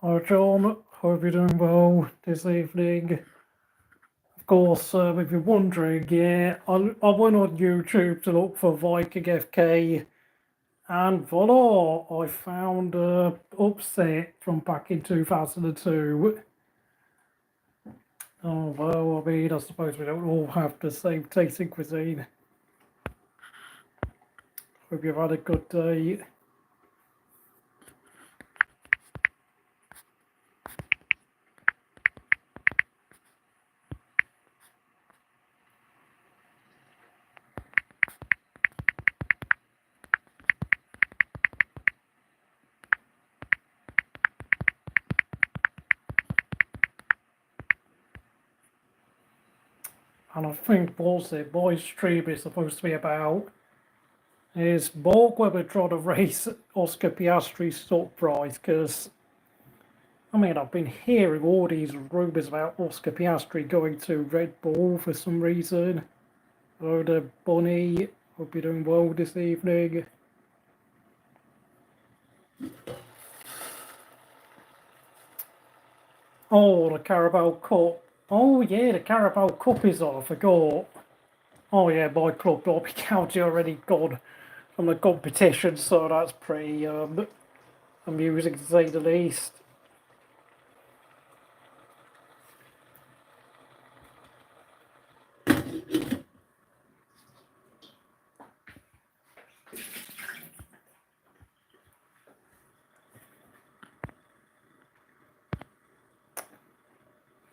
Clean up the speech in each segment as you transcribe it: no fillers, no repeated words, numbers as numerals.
Hi John, hope you're doing well this evening. Of course, if you're wondering, yeah, I went on YouTube to look for Viking FK, and voila, I found Upset from back in 2002. Oh well, I mean, I suppose we don't all have the same taste in cuisine. Hope you've had a good day. And I think also my stream is supposed to be about is Borg Webber trying to raise Oscar Piastri's stock price, because I mean, I've been hearing all these rumours about Oscar Piastri going to Red Bull for some reason. Oh, the Bunny, hope you're doing well this evening. Oh, the Carabao Cup. Oh yeah, the Carabao Cup is on, I forgot. Oh yeah, my club, Derby County, already gone from the competition, so that's pretty amusing to say the least.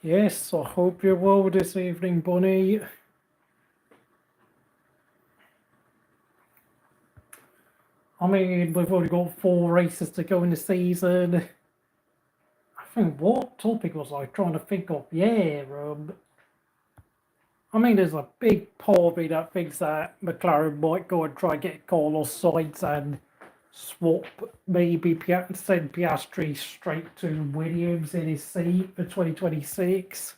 Yes, I hope you're well this evening, Bunny. I mean, we've only got 4 races to go in the season. I think, what topic was I trying to think of? Yeah, I mean, there's a big part of me that thinks that McLaren might go and try and get Carlos Sainz and swap, maybe send Piastri straight to Williams in his seat for 2026.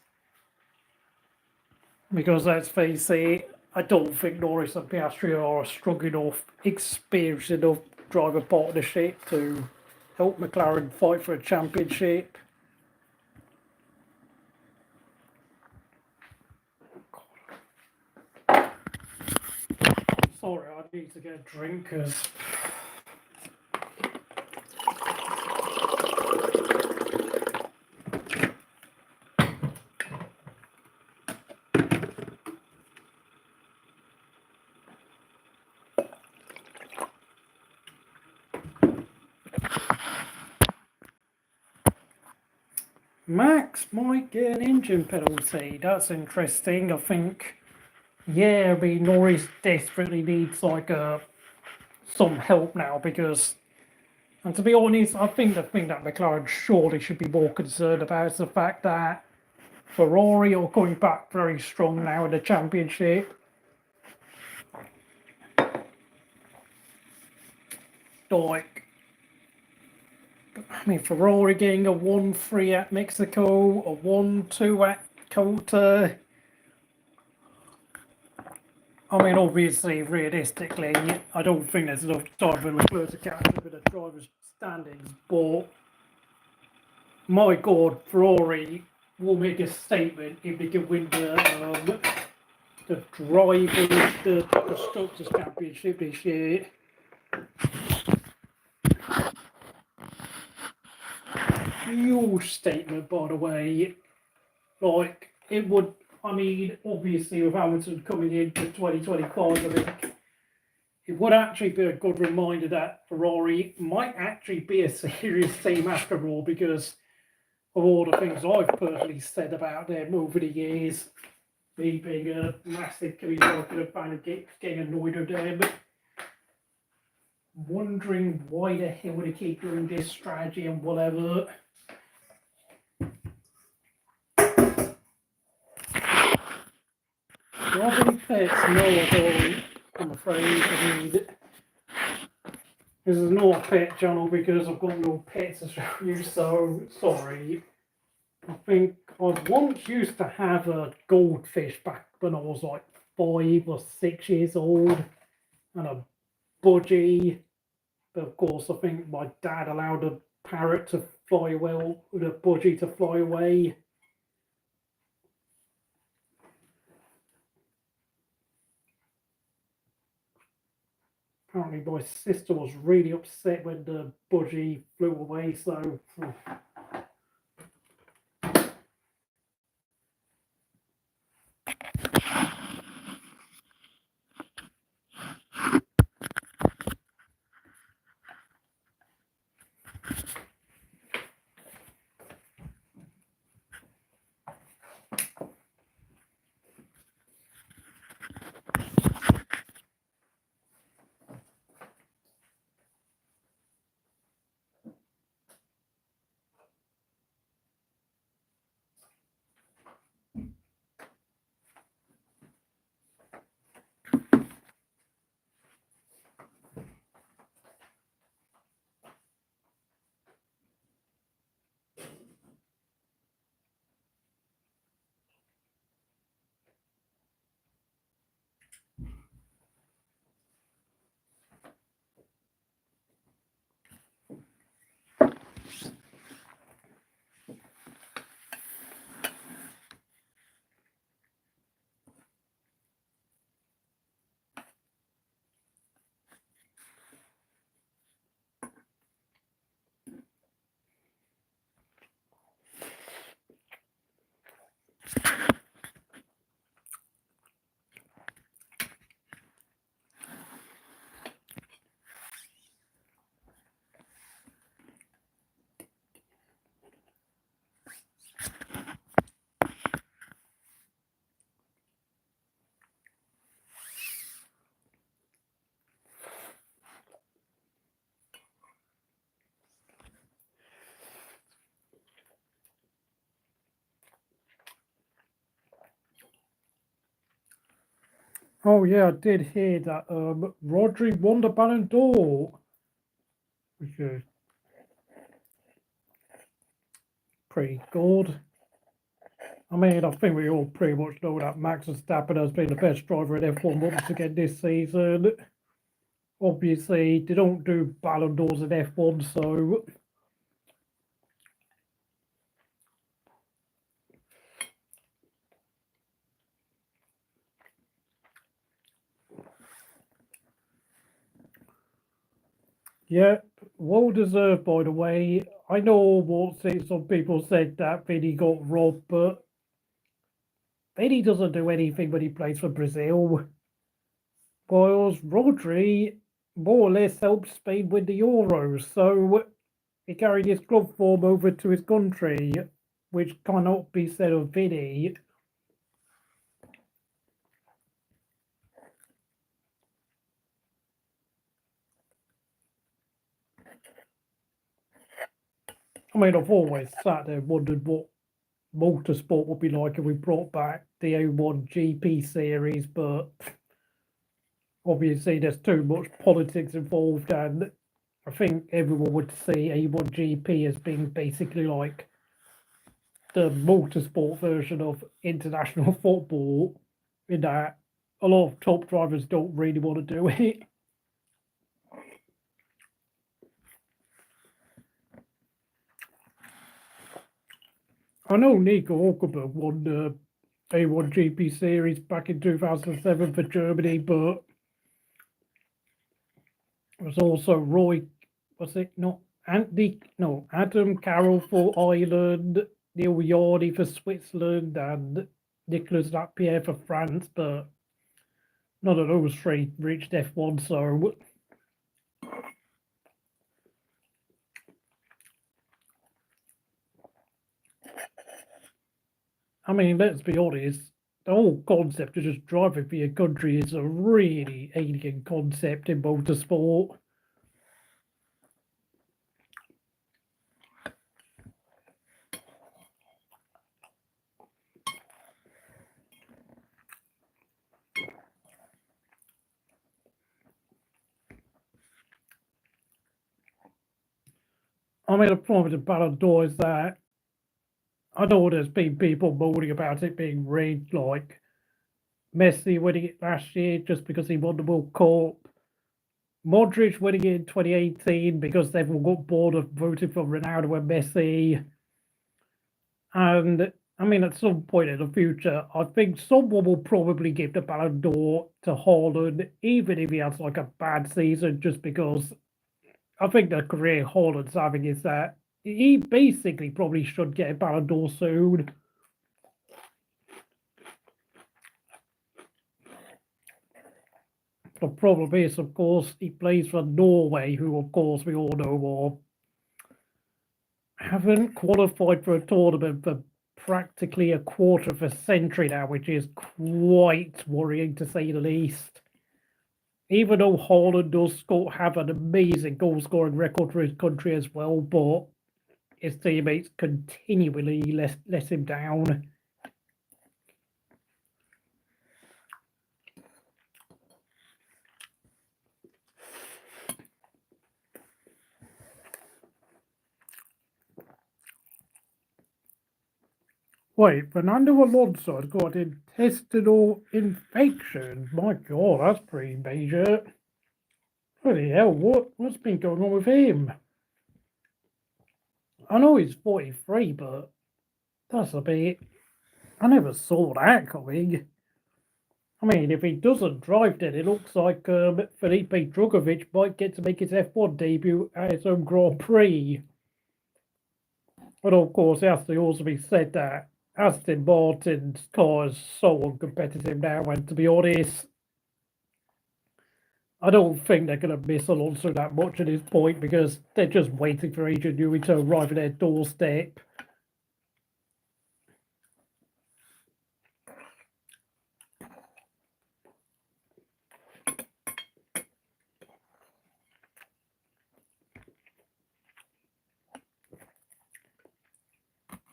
Because let's face it, I don't think Norris and Piastri are a strong enough, experienced enough driver partnership to help McLaren fight for a championship. Sorry, I need to get a drink because Max might get an engine penalty. That's interesting. I think, yeah, I mean, Norris desperately needs like some help now because, and to be honest, I think the thing that McLaren surely should be more concerned about is the fact that Ferrari are coming back very strong now in the championship. Like, I mean, Ferrari getting a 1-3 at Mexico, a 1-2 at Kota. I mean, obviously, realistically, I don't think there's enough time for Leclerc to catch up with the driver's standings, but my God, Ferrari will make a statement if they can win the constructors championship this year. Huge statement, by the way. Like, it would, I mean, obviously, with Hamilton coming in for 2025, I think it would actually be a good reminder that Ferrari might actually be a serious team after all, because of all the things I've personally said about them over the years. Me being a massive Kimi fan and getting annoyed with them. Wondering why the hell they keep doing this strategy and whatever. Do I have any pets? No, I don't. I'm afraid. I mean, this is not a pet channel because I've got no pets to show you, so sorry. I think I once used to have a goldfish back when I was like 5 or 6 years old, and a budgie. But of course, I think my dad allowed a parrot to fly away, the budgie to fly away. Apparently my sister was really upset when the budgie flew away, so... Oh yeah, I did hear that Rodri won the Ballon d'Or, which is pretty good. I mean, I think we all pretty much know that Max Verstappen has been the best driver in F1 once again this season. Obviously, they don't do Ballon d'Ors in F1, so... Yeah, well deserved, by the way. I know some people said that Vinny got robbed, but Vinny doesn't do anything when he plays for Brazil. Whilst Rodri more or less helped Spain win the Euros, so he carried his club form over to his country, which cannot be said of Vinny. I mean, I've always sat there and wondered what motorsport would be like if we brought back the A1 GP series, but obviously there's too much politics involved, and I think everyone would see A1 GP as being basically like the motorsport version of international football, in that a lot of top drivers don't really want to do it. I know Nico Hulkenberg won the A1 GP series back in 2007 for Germany, but it was also Adam Carroll for Ireland, Neil Yardy for Switzerland, and Nicolas Lapierre for France, but none of those three reached F1, so... I mean, let's be honest, the whole concept of just driving for your country is a really alien concept in motorsport. I mean, the problem with the Ballon d'Or is that I know there's been people moaning about it being rigged, like Messi winning it last year just because he won the World Cup. Modric winning it in 2018 because everyone got bored of voting for Ronaldo and Messi. And I mean, at some point in the future, I think someone will probably give the Ballon d'Or to Haaland, even if he has like a bad season, just because I think the career Haaland's having is that he basically probably should get a Ballon d'Or soon. The problem is, of course, he plays for Norway, who, of course, we all know haven't qualified for a tournament for practically a quarter of a century now, which is quite worrying to say the least. Even though Haaland does have an amazing goal-scoring record for his country as well, but his teammates continually let him down. Wait, Fernando Alonso has got intestinal infection. My God, that's pretty major. Holy hell, what's been going on with him? I know he's 43, but that's a bit... I never saw that coming. I mean, if he doesn't drive, then it looks like Felipe Drugovich might get to make his F1 debut at his own Grand Prix. But of course, it has to also be said that Aston Martin's car is so uncompetitive now, and to be honest, I don't think they're going to miss Alonso that much at this point because they're just waiting for Adrian Newey to arrive at their doorstep.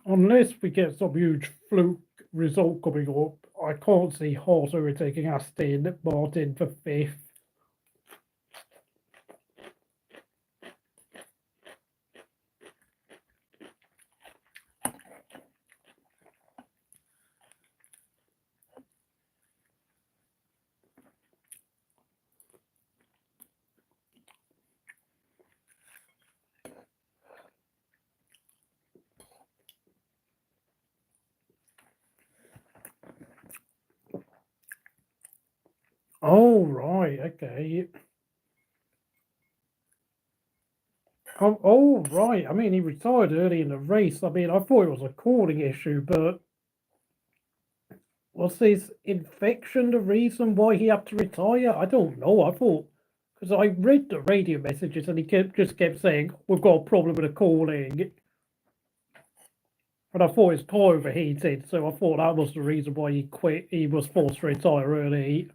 Unless we get some huge fluke result coming up, I can't see Haas overtaking Aston Martin for 5th. Oh, right, okay. Oh, right. I mean, he retired early in the race. I mean, I thought it was a calling issue, but was his infection the reason why he had to retire? I don't know. I thought, because I read the radio messages and he just kept saying, we've got a problem with the calling. And I thought his car overheated, so I thought that was the reason why he quit. He was forced to retire early.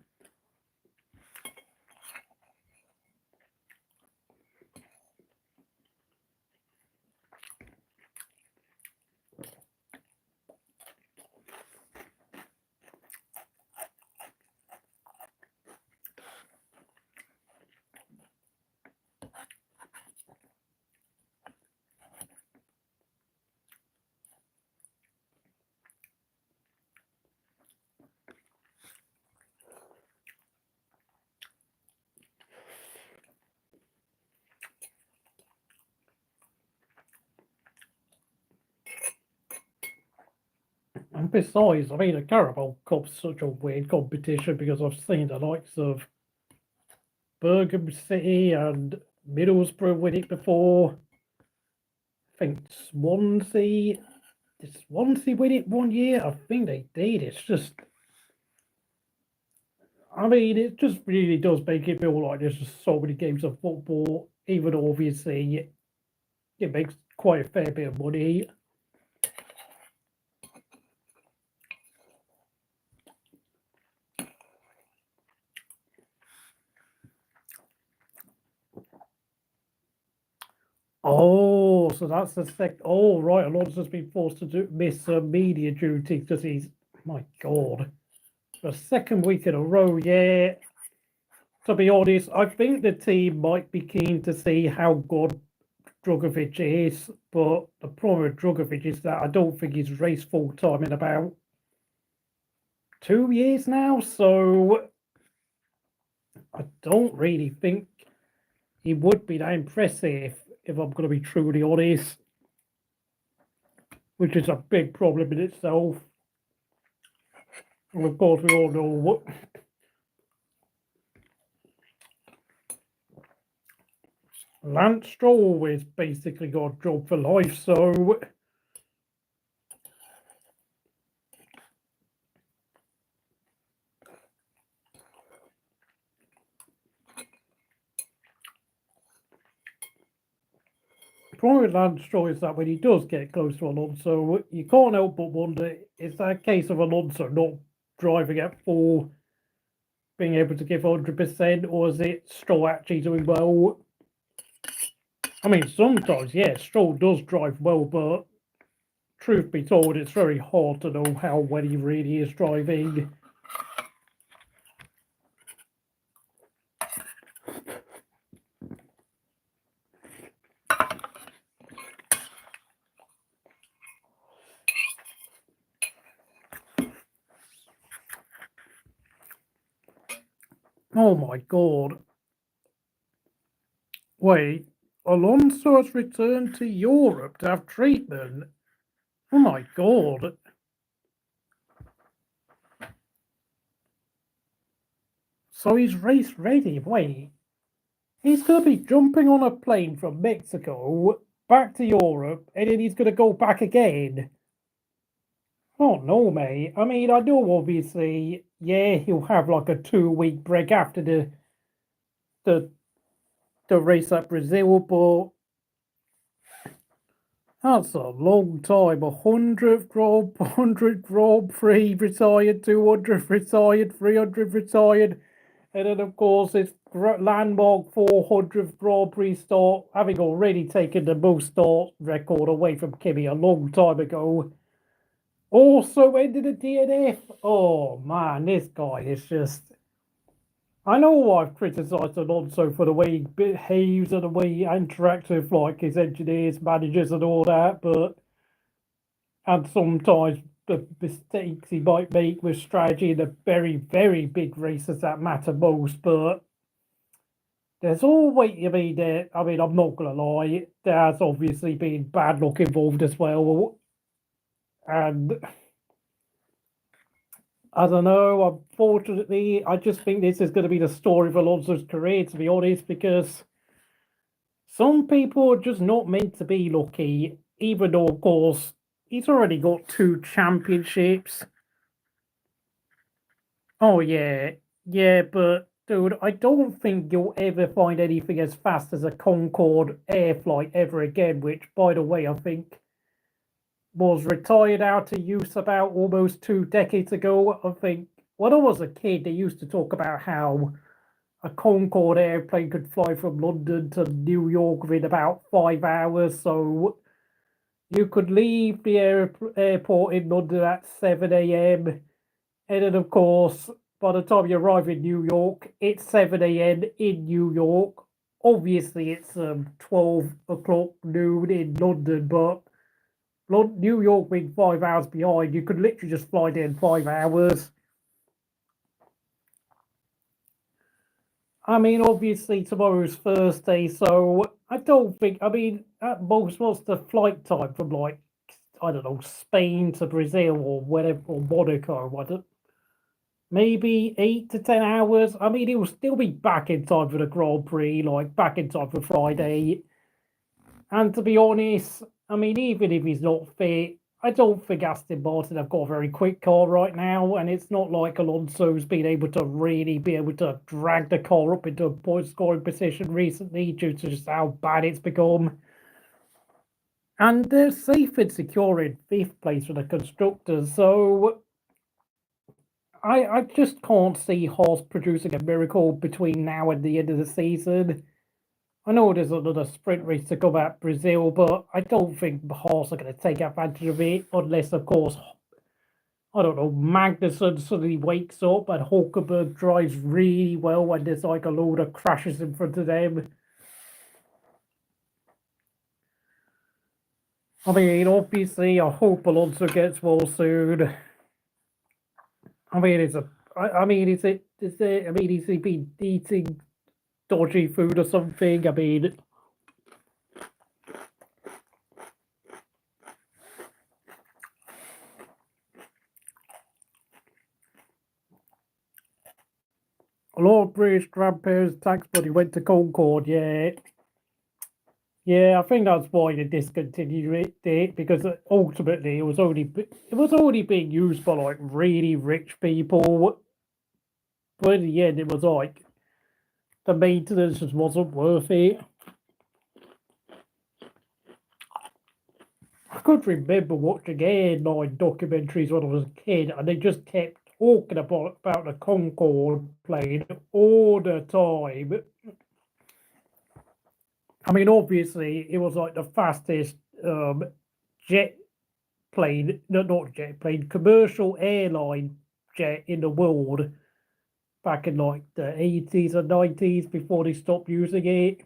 And besides, I mean, the Carabao Cup's such a weird competition because I've seen the likes of Birmingham City and Middlesbrough win it before. I think Swansea. Did Swansea win it one year? I think they did. It's just... I mean, it just really does make it feel like there's just so many games of football, even though obviously it makes quite a fair bit of money. Oh, so that's the second. Oh, right. Alonso's been forced to miss media duty because he's... My God. The second week in a row, yeah. To be honest, I think the team might be keen to see how good Drugovich is, but the problem with Drugovich is that I don't think he's raced full time in about 2 years now, so I don't really think he would be that impressive, if I'm going to be truly honest, which is a big problem in itself. And of course, we all know what Lance Stroll is basically got a job for life, so the problem with Lance Stroll is that when he does get close to Alonso, you can't help but wonder, is that a case of Alonso not driving at full, being able to give 100%, or is it Stroll actually doing well? I mean, sometimes, yeah, Stroll does drive well, but truth be told, it's very hard to know how well he really is driving. Oh my god. Wait, Alonso has returned to Europe to have treatment? Oh my god. So he's race ready. Wait, he's going to be jumping on a plane from Mexico back to Europe, and then he's going to go back again. Oh no, mate. I mean, I know obviously, yeah, he'll have like a 2-week break after the race at Brazil, but that's a long time. 100 Grand Prix retired, 200 retired, 300 retired, and then of course it's landmark 400th Grand Prix start, having already taken the most start record away from Kimi a long time ago. Also ended a DNF. Oh man, this guy is just. I know I've criticised Alonso for the way he behaves and the way he interacts with like his engineers, managers, and all that, and sometimes the mistakes he might make with strategy in the very, very big races that matter most. But there's always, I mean, I'm not gonna lie, there has obviously been bad luck involved as well, and I don't know. Unfortunately, I just think this is going to be the story of Alonso's career, to be honest, because some people are just not meant to be lucky, even though, of course, he's already got 2 championships. Oh, yeah. Yeah, but, dude, I don't think you'll ever find anything as fast as a Concorde air flight ever again, which, by the way, I think was retired out of use about almost 2 decades ago. I think when I was a kid, they used to talk about how a Concorde airplane could fly from London to New York within about 5 hours. So you could leave the airport in London at 7 a.m. And then, of course, by the time you arrive in New York, it's 7 a.m. in New York. Obviously, it's 12 o'clock noon in London, but New York being 5 hours behind, you could literally just fly there in 5 hours. I mean, obviously tomorrow's Thursday, so I don't think. I mean, at most, what's the flight time from like I don't know Spain to Brazil or whatever or Monaco or what? Maybe 8 to 10 hours. I mean, it will still be back in time for the Grand Prix, like back in time for Friday. And to be honest, I mean, even if he's not fit, I don't think Aston Martin have got a very quick car right now, and it's not like Alonso's been able to really be able to drag the car up into a point scoring position recently due to just how bad it's become. And they're safe and secure in 5th place for the constructors, so I just can't see Haas producing a miracle between now and the end of the season. I know there's another sprint race to come at Brazil, but I don't think Haas are going to take advantage of it unless, of course, I don't know, Magnussen suddenly wakes up and Hulkenberg drives really well and there's like a load of crashes in front of them. I mean, obviously, I hope Alonso gets well soon. I mean, is he been eating dodgy food or something. I mean, a lot of British grandparents' tax money went to Concord, yeah. Yeah, I think that's why they discontinued it, because ultimately it was only being used by like really rich people. But in the end, it was like the maintenance just wasn't worth it. I could remember watching airline documentaries when I was a kid, and they just kept talking about the Concorde plane all the time. I mean, obviously, it was like the fastest jet plane, no, not jet plane, commercial airline jet in the world back in like the 80s and 90s before they stopped using it.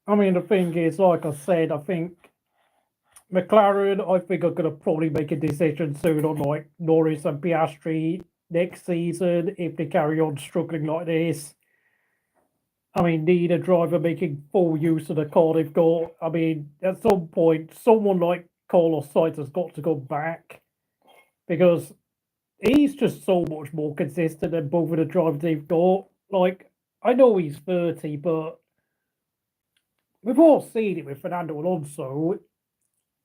I mean, the thing is, like I said, I think McLaren, I think are going to probably make a decision soon on like Norris and Piastri next season if they carry on struggling like this. I mean, need a driver making full use of the car they've got. I mean, at some point, someone like Carlos Sainz has got to go back because he's just so much more consistent than both of the drivers they've got. Like, I know he's 30, but we've all seen it with Fernando Alonso.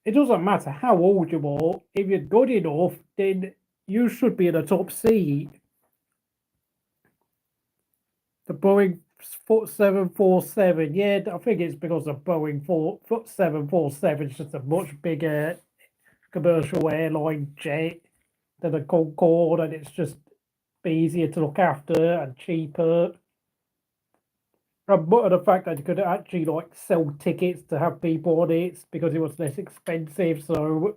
It doesn't matter how old you are, if you're good enough, then you should be in the top seat. The Boeing 747, yeah, I think it's because the Boeing 747 is just a much bigger commercial airline jet than the Concorde, and it's just easier to look after and cheaper. But the fact that you could actually like sell tickets to have people on it because it was less expensive. So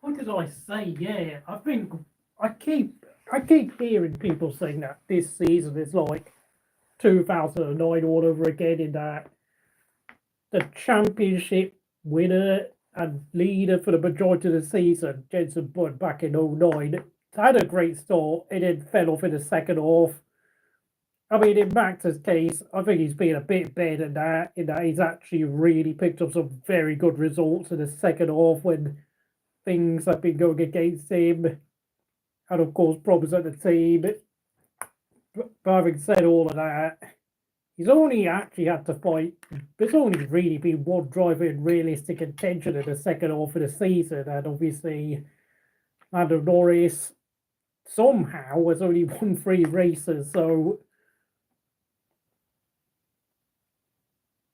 what did I say? Yeah, I think I keep hearing people saying that this season is like 2009 all over again, in that the championship winner and leader for the majority of the season, Jenson Button back in 09, had a great start and then fell off in the second half. I mean, in Max's case, I think he's been a bit better than that, in that he's actually really picked up some very good results in the second half when things have been going against him. And of course, problems at the team. But having said all of that, he's only actually had to fight. There's only really been one driver in realistic contention in the second half of the season, and obviously, Lando Norris somehow has only won 3 races. So,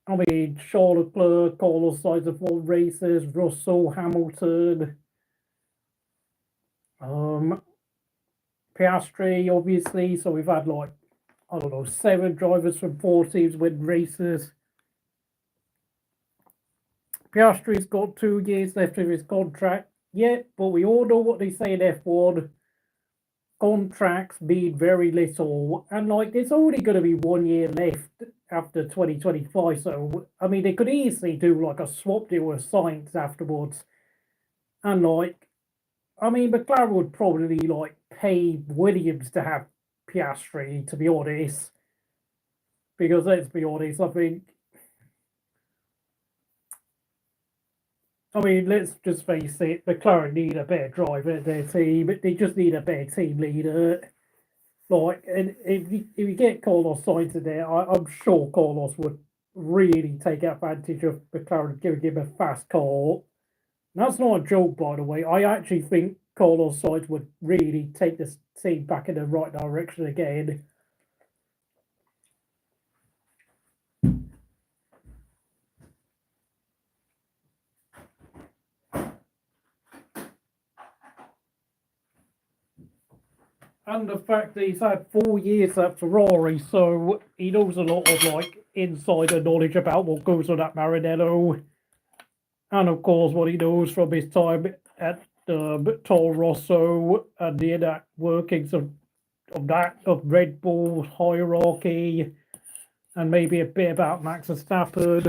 I mean, Charles Leclerc, Carlos Sainz have won races, Russell, Hamilton, Piastri, obviously. So we've had like, I don't know, 7 drivers from 4 teams win races. Piastri's got 2 years left of his contract. Yeah, but we all know what they say in F1. Contracts mean very little. And like, there's only going to be 1 year left after 2025. So, I mean, they could easily do like a swap deal with Sainz afterwards. And like, I mean, McLaren would probably like pay Williams to have Piastri, to be honest. Because let's be honest, I mean, let's just face it, McLaren need a better driver in their team. They just need a better team leader. Like, and if you get Carlos Sainz in there, I'm sure Carlos would really take advantage of McLaren giving him a fast car. And that's not a joke, by the way. I actually think Carlos Sainz would really take this team back in the right direction again. and the fact that he's had 4 years at Ferrari, so he knows a lot of like insider knowledge about what goes on at Maranello, and of course what he knows from his time at Toro Rosso and the inner workings of Red Bull hierarchy, and maybe a bit about Max Verstappen.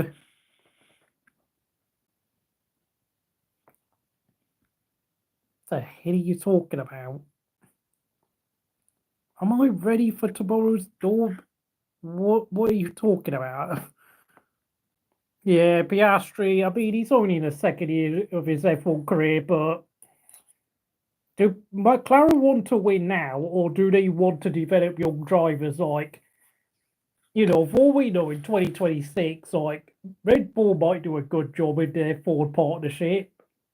What the hell are you talking about? Am I ready for tomorrow's door? What are you talking about? Yeah, Piastri, I mean, he's only in the second year of his F1 career, but do McLaren want to win now, or do they want to develop young drivers? Like, you know, for all we know, in 2026, like, Red Bull might do a good job in their Ford partnership.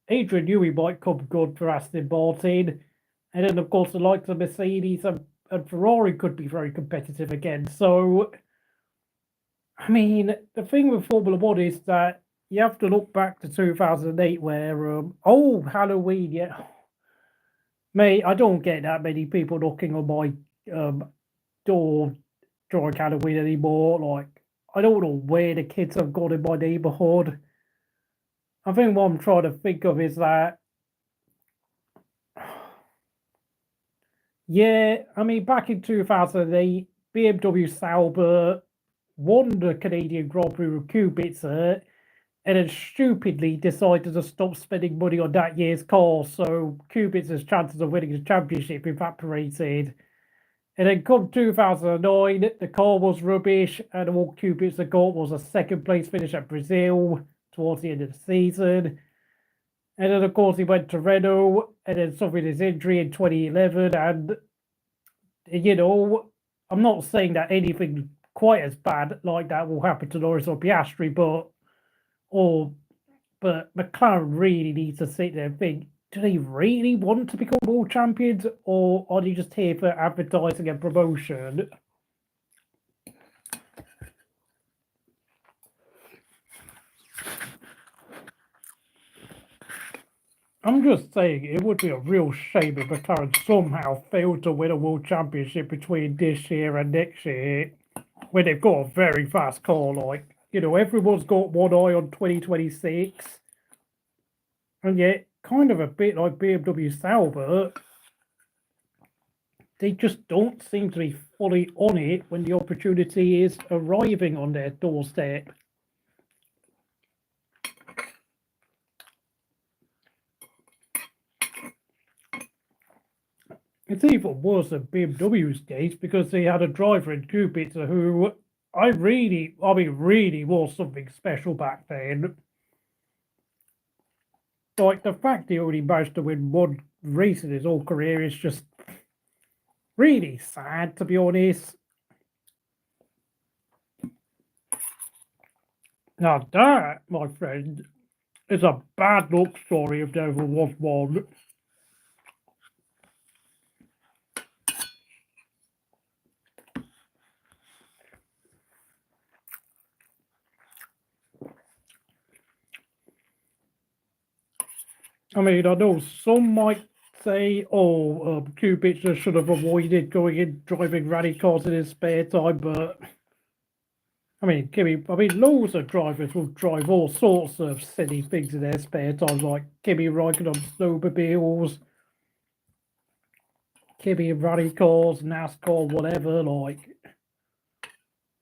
Adrian Newey might come good for Aston Martin. And then, of course, the likes of Mercedes and Ferrari could be very competitive again. So, I mean, the thing with Formula One is that you have to look back to 2008 where, Halloween, yeah. Mate, I don't get that many people knocking on my door during Halloween anymore. Like, I don't know where the kids have gone in my neighborhood. I think what I'm trying to think of is that, yeah, I mean, back in 2008, BMW Sauber won the Canadian Grand Prix with Kubica, and then stupidly decided to stop spending money on that year's car, so Kubica's chances of winning the championship evaporated. And then come 2009, the car was rubbish, and all Kubica got was a second place finish at Brazil towards the end of the season. And then, of course, he went to Renault and then suffered his injury in 2011. And, you know, I'm not saying that anything quite as bad like that will happen to Norris or Piastri, but McLaren really needs to sit there and think, do they really want to become world champions, or are they just here for advertising and promotion? I'm just saying it would be a real shame if McLaren somehow failed to win a world championship between this year and next year, when they've got a very fast car. Like, you know, everyone's got one eye on 2026, and yet, kind of a bit like BMW Sauber, they just don't seem to be fully on it when the opportunity is arriving on their doorstep. It's even worse than BMW's case because they had a driver in Kubica who really was something special back then. Like, the fact he only managed to win one race in his whole career is just really sad, to be honest. Now that, my friend, is a bad luck story if there ever was one. I mean, I know some might say, Kubica should have avoided going in driving rally cars in his spare time, but I mean, loads of drivers will drive all sorts of silly things in their spare time, like Kimi Räikkönen on snowmobiles, Kimi rally cars, NASCAR, whatever. Like,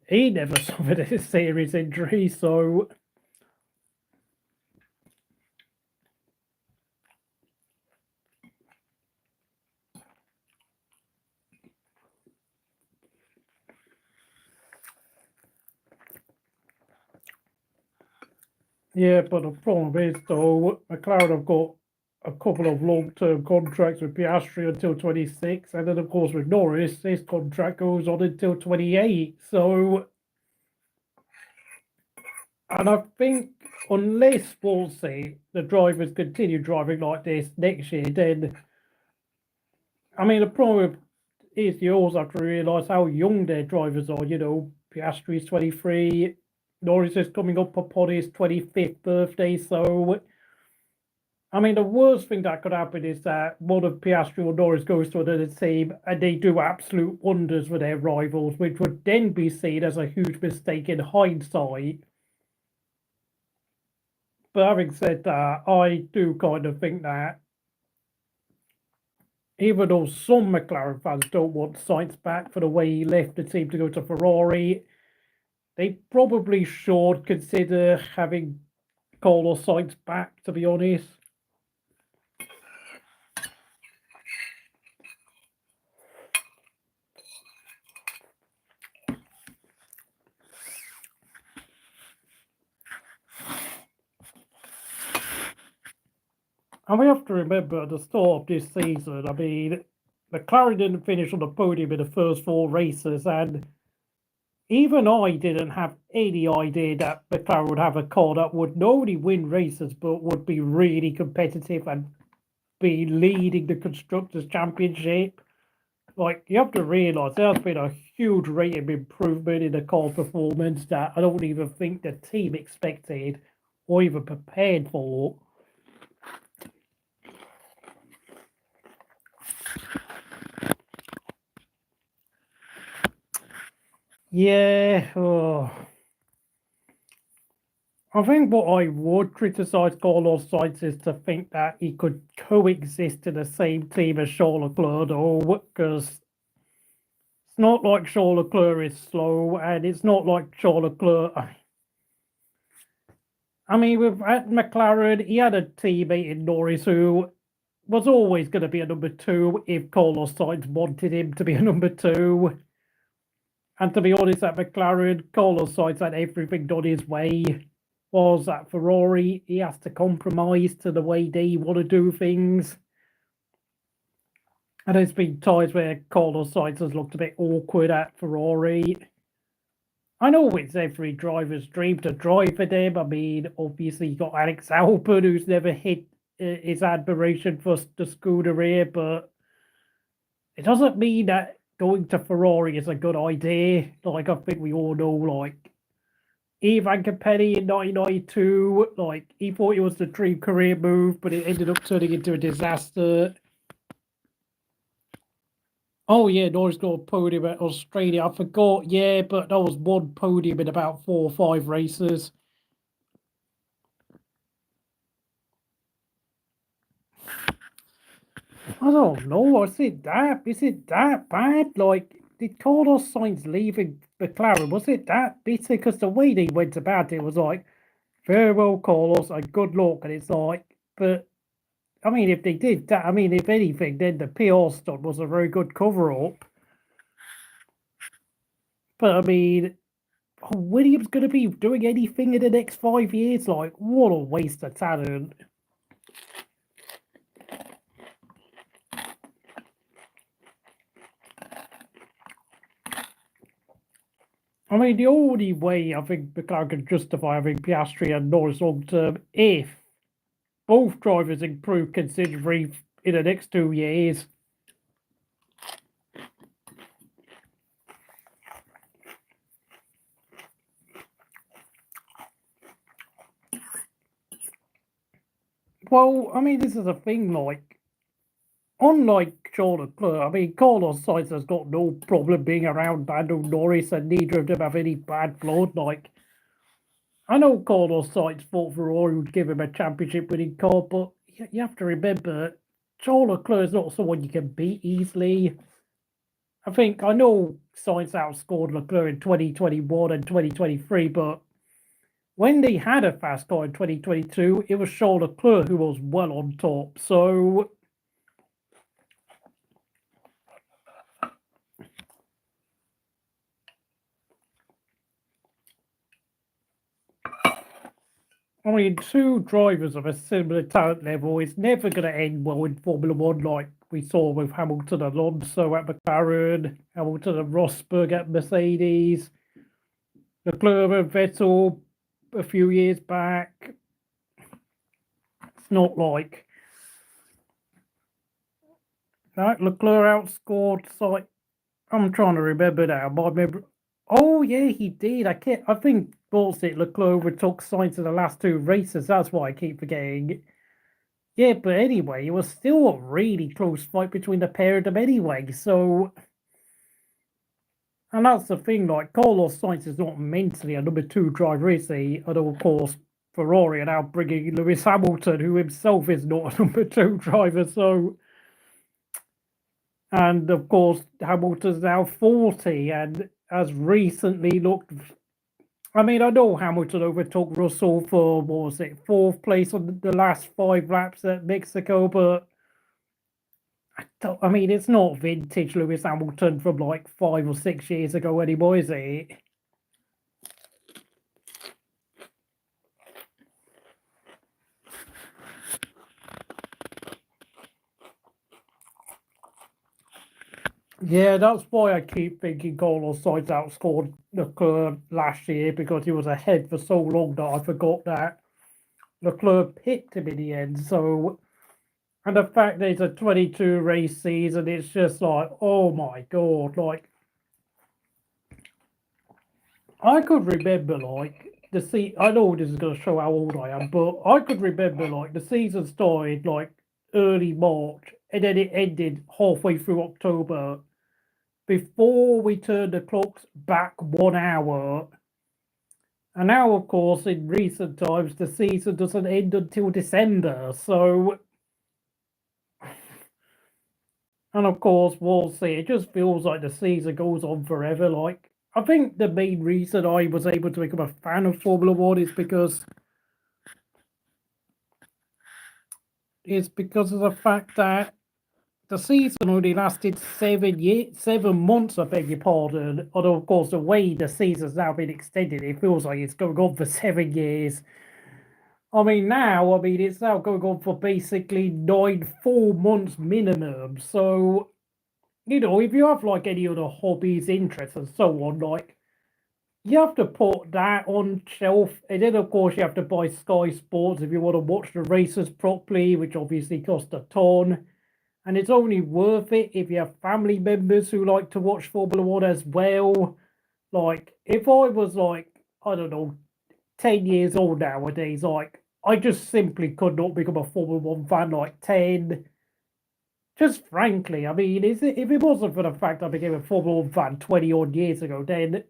he never suffered a serious injury, so. Yeah, but the problem is, though, McLaren have got a couple of long-term contracts with Piastri until 26, and then, of course, with Norris, his contract goes on until 28. So, and I think unless, we'll see, the drivers continue driving like this next year, then, I mean, the problem is you also have to realise how young their drivers are. You know, Piastri's 23, Norris is coming up upon his 25th birthday, so I mean, the worst thing that could happen is that one of Piastri or Norris goes to another team and they do absolute wonders with their rivals, which would then be seen as a huge mistake in hindsight. But having said that, I do kind of think that even though some McLaren fans don't want Sainz back for the way he left the team to go to Ferrari, they probably should consider having Carlos Sainz back, to be honest. And we have to remember at the start of this season, I mean, McLaren didn't finish on the podium in the first 4 races, and even I didn't have any idea that McLaren would have a car that would not only win races, but would be really competitive and be leading the Constructors' Championship. Like, you have to realise there has been a huge rate of improvement in the car performance that I don't even think the team expected or even prepared for. Yeah, I think what I would criticise Carlos Sainz is to think that he could coexist in the same team as Charles Leclerc, though, because it's not like Charles Leclerc is slow, and it's not like Charles Leclerc. I mean, at McLaren, he had a teammate in Norris who was always going to be a number 2 if Carlos Sainz wanted him to be a number 2. And to be honest, at McLaren, Carlos Sainz had everything done his way. Was at Ferrari, he has to compromise to the way they want to do things. And there's been times where Carlos Sainz has looked a bit awkward at Ferrari. I know it's every driver's dream to drive for them. I mean, obviously, you got Alex Albon, who's never hit his admiration for the Scuderia, but it doesn't mean that going to Ferrari is a good idea. Like, I think we all know, like, Ivan Capelli in 1992, like, he thought it was the dream career move, but it ended up turning into a disaster. Oh, yeah, Norris got a podium at Australia. I forgot, yeah, but that was one podium in about 4 or 5 races. I don't know. Is it that bad? Like, did Carlos Sainz leaving McLaren, was it that bitter? Because the way they went about it was like, farewell, Carlos, and good luck. And it's like, but I mean, if they did that, I mean, if anything, then the PR stunt was a very good cover up. But I mean, Williams going to be doing anything in the next 5 years? Like, what a waste of talent. I mean, the only way I think McLaren can justify having Piastri and Norris long term if both drivers improve considerably in the next 2 years. Well, I mean, this is a thing, like, unlike Charles Leclerc, I mean, Carlos Sainz has got no problem being around Lando Norris, and neither of them have any bad blood. Like, I know Carlos Sainz thought Ferrari would give him a championship winning car, but you have to remember, Charles Leclerc is not someone you can beat easily. I know Sainz outscored Leclerc in 2021 and 2023, but when they had a fast car in 2022, it was Charles Leclerc who was well on top. So, I mean, 2 drivers of a similar talent level is never going to end well in Formula One, like we saw with Hamilton and Alonso at McLaren, Hamilton and Rosberg at Mercedes, Leclerc and Vettel a few years back. It's not like that. Leclerc outscored. Like, I'm trying to remember now. My memory. Oh yeah, he did. I think Leclerc overtook Sainz in the last 2 races. That's why I keep forgetting. Yeah, but anyway, it was still a really close fight between the pair of them anyway. So, and that's the thing, like, Carlos Sainz is not mentally a number two driver, is he? Although, of course, Ferrari are now bringing Lewis Hamilton, who himself is not a number two driver. So, and of course, Hamilton's now 40 and has recently looked. I mean, I know Hamilton overtook Russell for, what was it, fourth place on the last 5 laps at Mexico, but I mean, it's not vintage Lewis Hamilton from like 5 or 6 years ago anymore, is it? Yeah, that's why I keep thinking Carlos Sainz outscored Leclerc last year, because he was ahead for so long that I forgot that Leclerc picked him in the end. So, and the fact that it's a 22 race season, it's just like, oh my god, like, I could remember like I know this is going to show how old I am, but I could remember like the season started like early March and then it ended halfway through October before we turned the clocks back 1 hour. And now, of course, in recent times, the season doesn't end until December. So, and of course, we'll see. It just feels like the season goes on forever. Like, I think the main reason I was able to become a fan of Formula One is because of the fact that the season only lasted 7 months, I beg your pardon. Although, of course, the way the season's now been extended, it feels like it's going on for 7 years. I mean, it's now going on for basically 4 months minimum. So, if you have like any other hobbies, interests, and so on, like, you have to put that on shelf. And then, of course, you have to buy Sky Sports if you want to watch the races properly, which obviously cost a ton. And it's only worth it if you have family members who like to watch Formula One as well. Like, if I was like, I don't know, 10 years old nowadays, like, I just simply could not become a Formula One fan like 10. Just frankly, I mean, if it wasn't for the fact I became a Formula One fan 20 odd years ago, then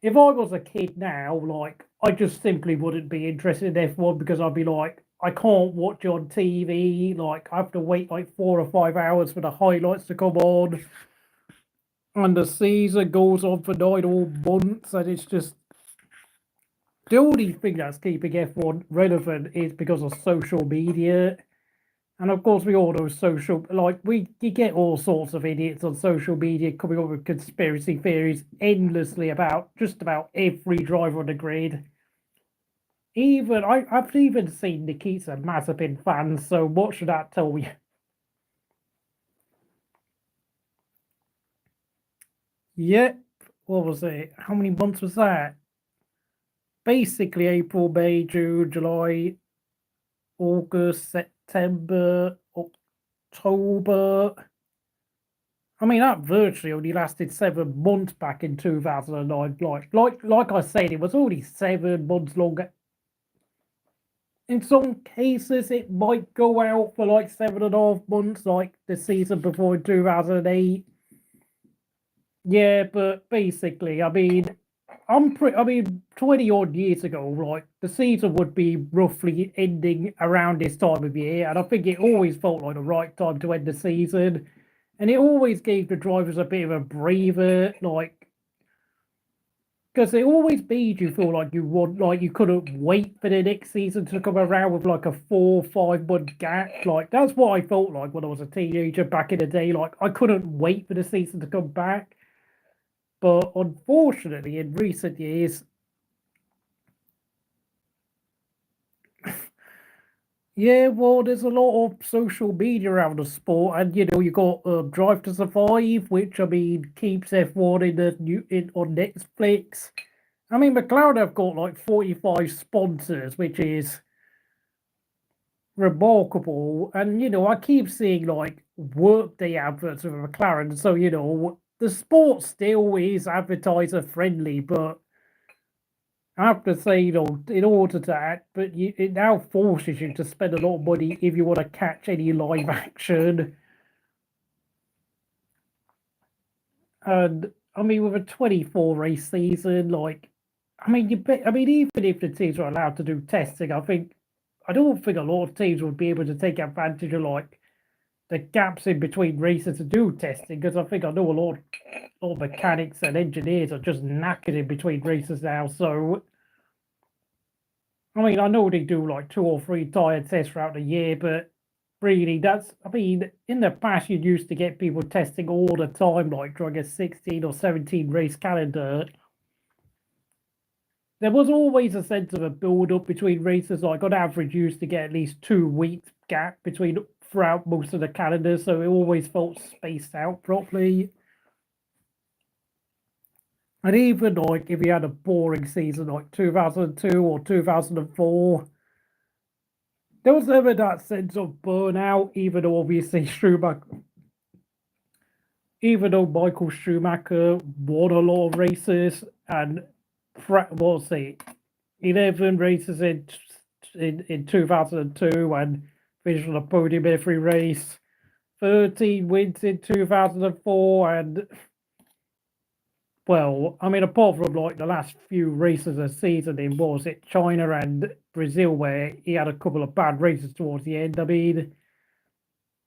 if I was a kid now, like, I just simply wouldn't be interested in F1 because I'd be like, I can't watch it on TV. Like, I have to wait like 4 or 5 hours for the highlights to come on. And the season goes on for 9 months, and it's just the only thing that's keeping F1 relevant is because of social media. And of course, we all know you get all sorts of idiots on social media coming up with conspiracy theories endlessly about just about every driver on the grid. I've even seen Nikita Mazepin fans, so what should that tell you? Yep. What was it? How many months was that? Basically April, May, June, July, August, September, October. I mean, that virtually only lasted 7 months back in 2009. Like I said, it was only 7 months longer. In some cases, it might go out for like 7.5 months, like the season before in 2008. Yeah, but basically, I mean, I mean, 20 odd years ago, like the season would be roughly ending around this time of year, and I think it always felt like the right time to end the season, and it always gave the drivers a bit of a breather, like, because it always made you feel like you couldn't wait for the next season to come around with like a 4 or 5 month gap. Like, that's what I felt like when I was a teenager back in the day. Like, I couldn't wait for the season to come back. But unfortunately, in recent years, yeah, well, there's a lot of social media around the sport, and you got Drive to Survive, which I mean keeps F1 on Netflix. I mean, McLaren have got like 45 sponsors, which is remarkable. And I keep seeing like workday adverts for McLaren, so the sport still is advertiser friendly, but I have to say, in order to act, but it now forces you to spend a lot of money if you want to catch any live action. And I mean, with a 24 race season, even if the teams are allowed to do testing, I don't think a lot of teams would be able to take advantage of the gaps in between races to do testing, because I know a lot of mechanics and engineers are just knackered in between races now. So I mean, I know they do like 2 or 3 tire tests throughout the year, but really, in the past, you used to get people testing all the time, like during a 16 or 17 race calendar. There was always a sense of a build up between races. Like on average, you used to get at least 2 weeks gap between throughout most of the calendar, so it always felt spaced out properly. And even like if you had a boring season like 2002 or 2004, there was never that sense of burnout, even though obviously Michael Schumacher won a lot of races and was it 11 races in 2002 and finished on the podium every race, 13 wins in 2004, and well, I mean, apart from like the last few races of the season in was it China and Brazil, where he had a couple of bad races towards the end. I mean,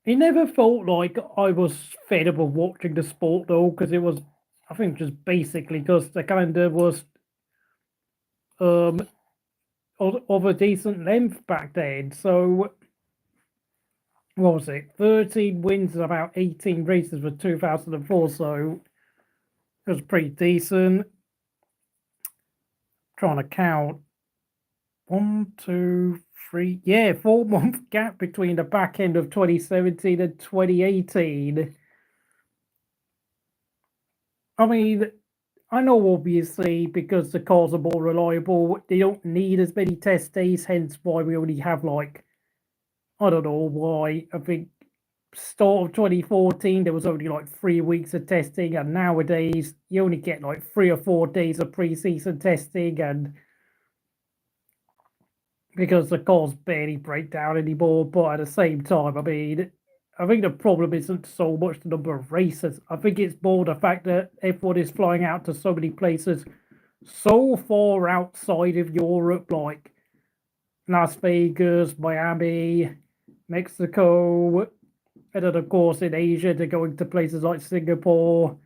it never felt like I was fed up of watching the sport though, because it was, I think, just basically because the calendar was of a decent length back then. So, what was it? 13 wins and about 18 races for 2004. So, it was pretty decent. Trying to count. 1, 2, 3. Yeah, 4-month gap between the back end of 2017 and 2018. I mean, I know obviously because the cars are more reliable, they don't need as many test days, hence why we only have I don't know why. I think start of 2014 there was only like 3 weeks of testing, and nowadays you only get like 3 or 4 days of pre-season testing, and because the cars barely break down anymore. But at the same time, I mean, I think the problem isn't so much the number of races. I think it's more the fact that everyone is flying out to so many places so far outside of Europe, like Las Vegas, Miami, Mexico, and then of course in Asia they're going to places like Singapore,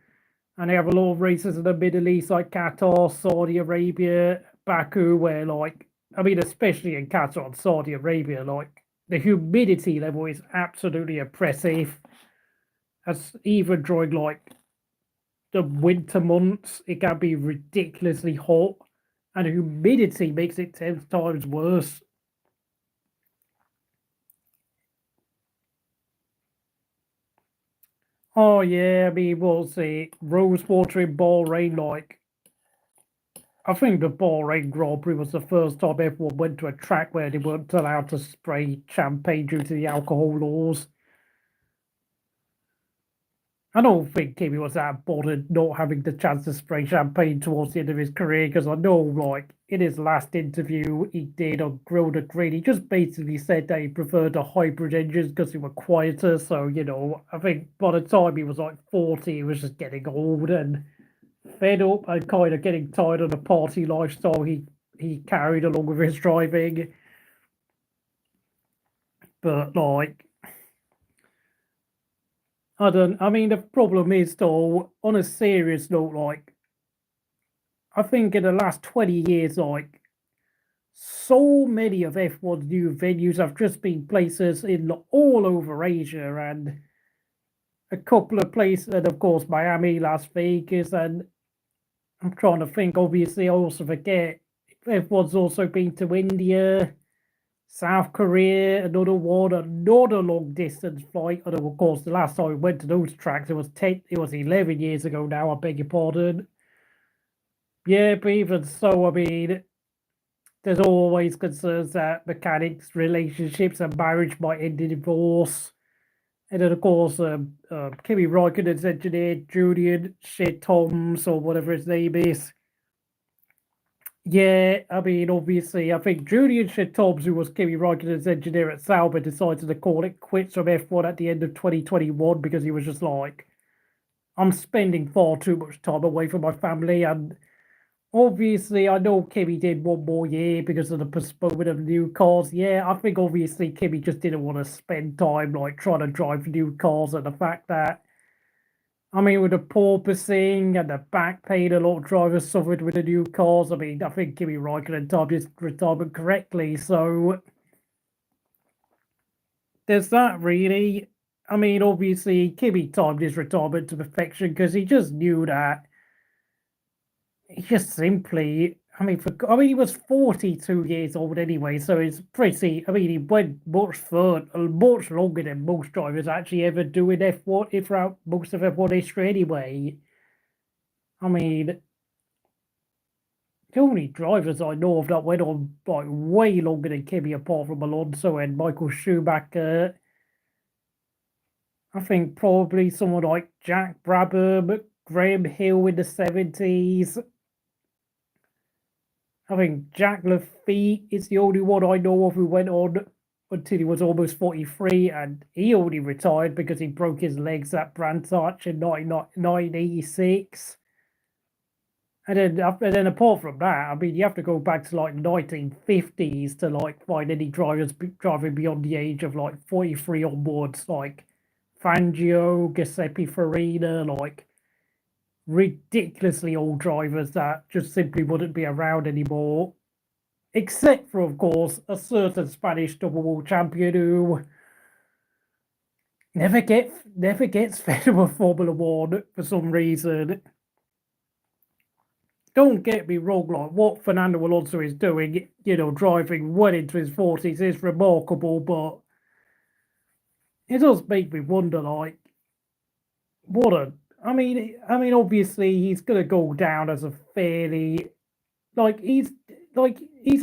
and they have a lot of races in the Middle East like Qatar, Saudi Arabia, Baku, where especially in Qatar and Saudi Arabia, like the humidity level is absolutely oppressive. As even during like the winter months, it can be ridiculously hot, and the humidity makes it 10 times worse. Oh yeah, I mean, we'll see. Rosewater in Bahrain, I think the Bahrain Grand Prix was the first time everyone went to a track where they weren't allowed to spray champagne due to the alcohol laws. I don't think Kimi was that bothered not having the chance to spray champagne towards the end of his career, because I know, in his last interview he did on Grilled and Green, he just basically said that he preferred the hybrid engines because they were quieter. So, I think by the time he was like 40, he was just getting old and fed up and kind of getting tired of the party lifestyle he carried along with his driving. But I mean, the problem is though, on a serious note, I think in the last 20 years, so many of F1's new venues have just been places in all over Asia, and a couple of places, and of course Miami, Las Vegas, and I'm trying to think. Obviously, I also forget F1's also been to India, South Korea, another one, another long distance flight. And of course, the last time we went to those tracks, it was 11 years ago now. I beg your pardon. Yeah, but even so, I mean, there's always concerns that mechanics, relationships, and marriage might end in divorce. And then, of course, Kimi Raikkonen's engineer, Julian Shit Toms, or whatever his name is, Yeah, I mean, obviously, I think Julian Tobbs, who was Kimi Raikkonen's engineer at Sauber, decided to call it quits from F1 at the end of 2021 because he was just like, I'm spending far too much time away from my family. And obviously, I know Kimi did one more year because of the postponement of new cars. Yeah, I think obviously Kimi just didn't want to spend time like trying to drive new cars, and the fact that I mean, with the porpoising and the back pain a lot of drivers suffered with the new cars. I mean, I think Kimi Raikkonen timed his retirement correctly. So there's that really. I mean, obviously, Kimi timed his retirement to perfection because he just knew that he just simply. He was 42 years old anyway, so it's pretty. I mean, he went much longer than most drivers actually ever do in F1, if throughout most of F1 history anyway. I mean, the only drivers I know of that went on like way longer than Kimi, apart from Alonso and Michael Schumacher, I think probably someone like Jack Brabham, Graham Hill in the 70s. I think Jack Lafitte is the only one I know of who went on until he was almost 43, and he only retired because he broke his legs at Brantage in 1986. And then apart from that, I mean, you have to go back to like 1950s to like find any drivers driving beyond the age of like 43 onwards, like Fangio, Giuseppe Farina, like ridiculously old drivers that just simply wouldn't be around anymore. Except for, of course, a certain Spanish double world champion who never gets fed with Formula One for some reason. Don't get me wrong, like what Fernando Alonso is doing, driving well into his 40s is remarkable, but it does make me wonder, like, what a. Obviously he's gonna go down as a fairly, like he's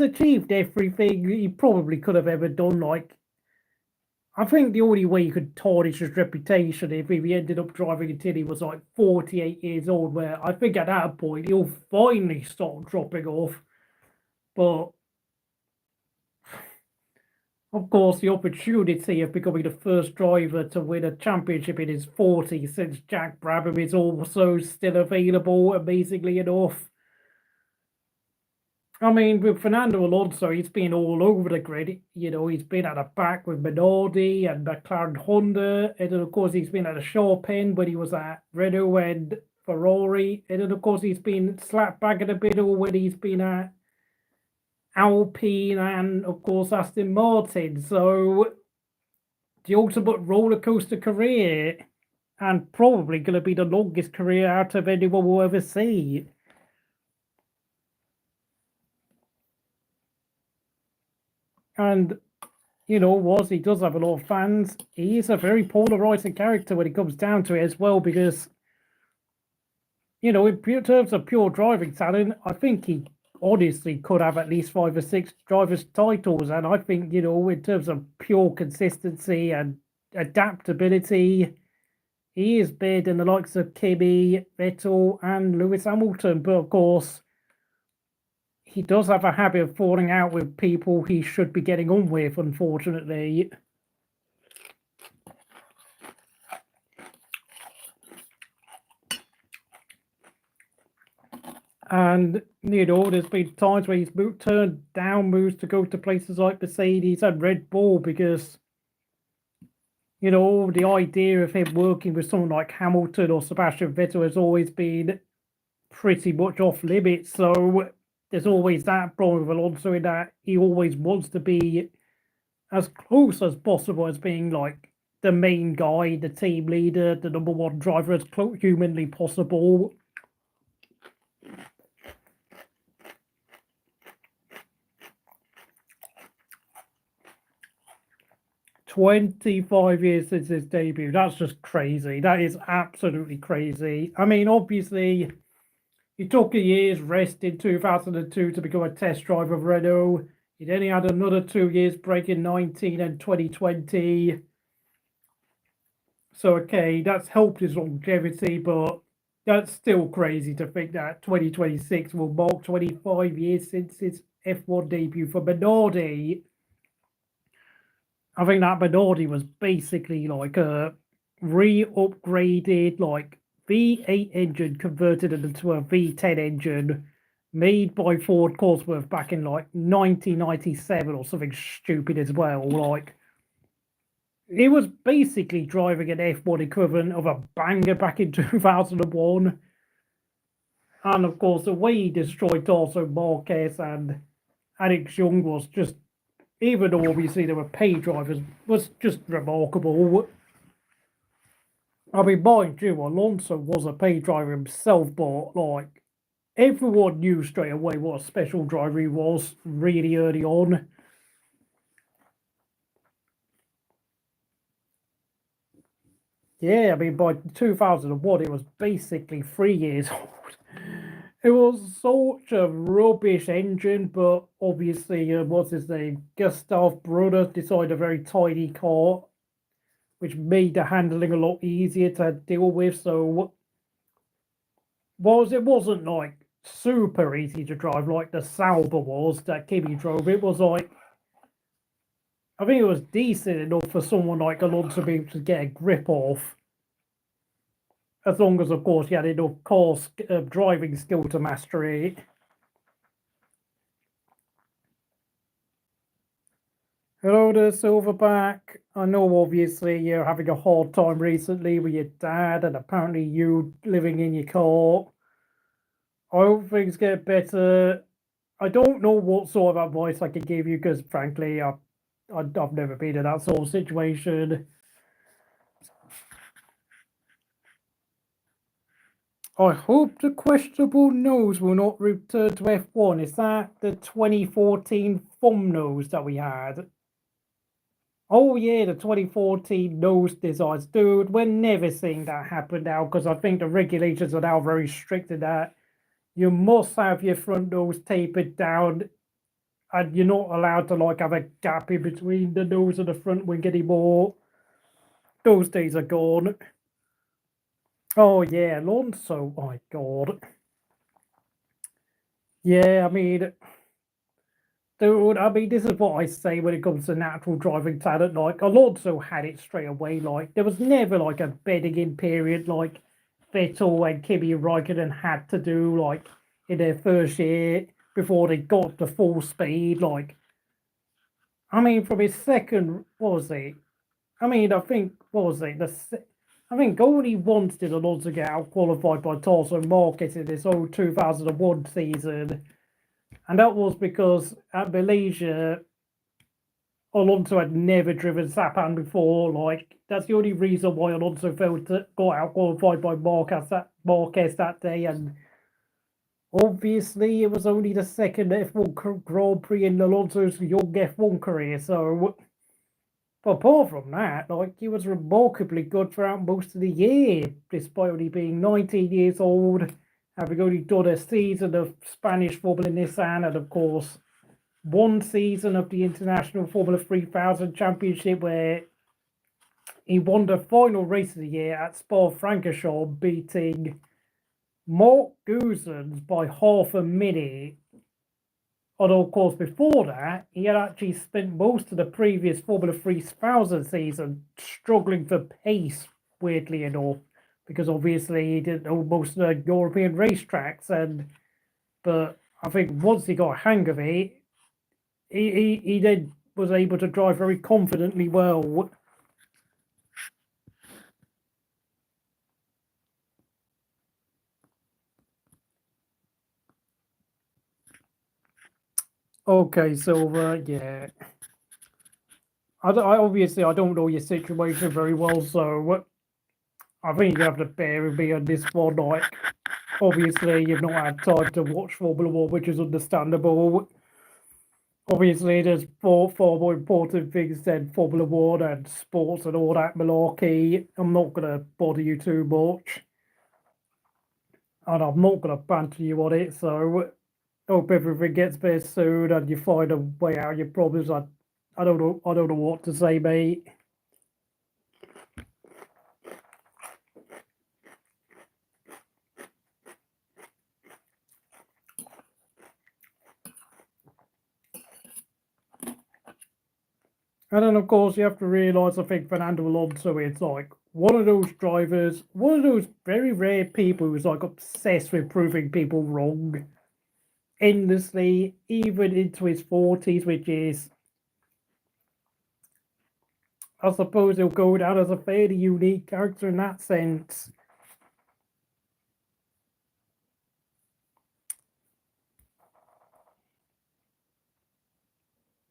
achieved everything he probably could have ever done. Like, I think the only way he could tarnish his reputation if he ended up driving until he was like 48 years old, where I think at that point he'll finally start dropping off. But of course, the opportunity of becoming the first driver to win a championship in his 40s since Jack Brabham is also still available, amazingly enough. I mean, with Fernando Alonso, he's been all over the grid. He's been at the back with Minardi and McLaren Honda. And then, of course, he's been at a sharp end when he was at Renault and Ferrari. And then, of course, he's been slapped back in the middle when he's been at Alpine and, of course, Aston Martin. So, the ultimate roller coaster career. And probably going to be the longest career out of anyone we'll ever see. And he does have a lot of fans. He is a very polarizing character when it comes down to it as well, because, in terms of pure driving talent, I think he honestly could have at least 5 or 6 drivers' titles. And I think, in terms of pure consistency and adaptability, he is better than the likes of Kimi, Vettel, and Lewis Hamilton. But of course, he does have a habit of falling out with people he should be getting on with, unfortunately. And, there's been times where he's turned down moves to go to places like Mercedes and Red Bull because, the idea of him working with someone like Hamilton or Sebastian Vettel has always been pretty much off limits. So there's always that problem with Alonso in that he always wants to be as close as possible as being like the main guy, the team leader, the number one driver as humanly possible. 25 years since his debut. That's just crazy. That is absolutely crazy. I mean, obviously, he took a year's rest in 2002 to become a test driver of Renault. He then had another 2 years break in 19 and 2020. So, okay, that's helped his longevity, but That's still crazy to think that 2026 will mark 25 years since his F1 debut for Minardi. I think that Minardi was basically like a re-upgraded, like V8 engine converted into a V10 engine made by Ford Cosworth back in like 1997 or something stupid as well. Like, it was basically driving an F1 equivalent of a banger back in 2001. And of course, the way he destroyed also Marquez and Alex Young was just, even though obviously they were paid drivers, was just remarkable. I mean, mind you, Alonso was a paid driver himself, but like everyone knew straight away what a special driver he was really early on. Yeah, I mean, by 2001, it was basically 3 years old. It was such a rubbish engine, but obviously, what's his name? Gustav Brunner designed a very tiny car, which made the handling a lot easier to deal with. So, it wasn't like super easy to drive like the Sauber was that Kimi drove. It was like, I think it was decent enough for someone like Alonso to be able to get a grip off. As long as, of course, he had enough driving skill to master it. Hello there, Silverback. I know obviously you're having a hard time recently with your dad and apparently you living in your car. I hope things get better. I don't know what sort of advice I can give you because, frankly, I've never been in that sort of situation. I hope the questionable nose will not return to F1. Is that the 2014 thumb nose that we had? Oh yeah, the 2014 nose designs. Dude, we're never seeing that happen now because I think the regulations are now very strict in that. You must have your front nose tapered down and you're not allowed to like have a gap in between the nose and the front wing anymore. Those days are gone. Oh yeah, Alonso, oh my god. Yeah, I mean, dude, I mean, this is what I say when it comes to natural driving talent. Like, Alonso had it straight away. Like, there was never like a bedding in period like Vettel and Kimi Räikkönen had to do like in their first year before they got to full speed. Like, I mean, from his second, what was it? I mean, I think, what was it? I think only once did Alonso get out qualified by Torso Marquez in this old 2001 season. And that was because at Malaysia, Alonso had never driven Sapan before. Like, that's the only reason why Alonso got out qualified by Marquez that day. And obviously, it was only the second F1 Grand Prix in Alonso's young F1 career. So, but apart from that, like, he was remarkably good throughout most of the year, despite only being 19 years old, having only done a season of Spanish Formula Nissan, and of course, one season of the International Formula 3000 Championship, where he won the final race of the year at Spa-Francorchamps, beating Mark Goosens by half a minute. Although, of course, before that, he had actually spent most of the previous Formula 3000 season struggling for pace, weirdly enough, because obviously he didn't know most of the European racetracks. But I think once he got a hang of it, he then was able to drive very confidently well. Okay, Silver, yeah. I obviously I don't know your situation very well, so I think you have to bear with me on this one. Like, obviously you've not had time to watch Formula One, which is understandable. Obviously, there's far more important things than Formula One and sports and all that malarkey. I'm not gonna bother you too much, and I'm not gonna banter you on it. So, hope everything gets better soon and you find a way out of your problems. I don't know. I don't know what to say, mate. And then, of course, you have to realise, I think, Fernando Alonso is like one of those drivers, one of those very rare people who's like obsessed with proving people wrong endlessly, even into his 40s, which is, I suppose, he'll go down as a fairly unique character in that sense.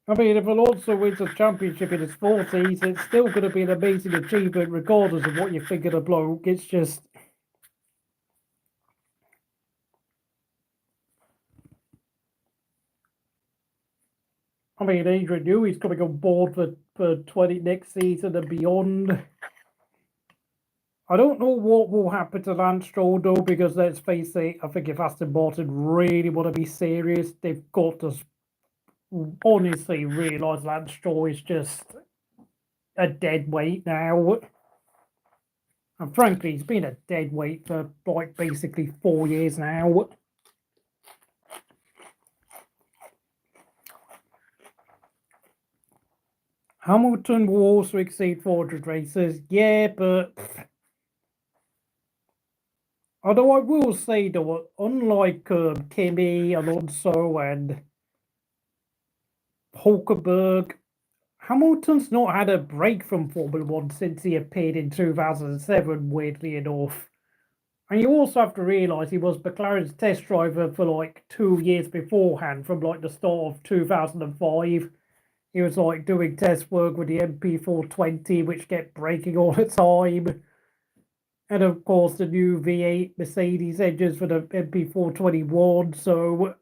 I mean, if Alonso wins a championship in his 40s, it's still going to be an amazing achievement, regardless of what you think of the bloke. It's just. I mean, Adrian Newey's coming on board for 20 next season and beyond. I don't know what will happen to Lance Stroll, though, because let's face it, I think if Aston Martin really want to be serious, they've got to honestly realise Lance Stroll is just a dead weight now. And frankly, he's been a dead weight for like basically 4 years now. Hamilton will also exceed 400 races, yeah, but although I will say, though, unlike Kimi, Alonso, and Hulkenberg, Hamilton's not had a break from Formula One since he appeared in 2007, weirdly enough. And you also have to realise he was McLaren's test driver for like 2 years beforehand, from like the start of 2005. He was like doing test work with the MP420, which kept breaking all the time. And of course, the new V8 Mercedes engines for the MP421. So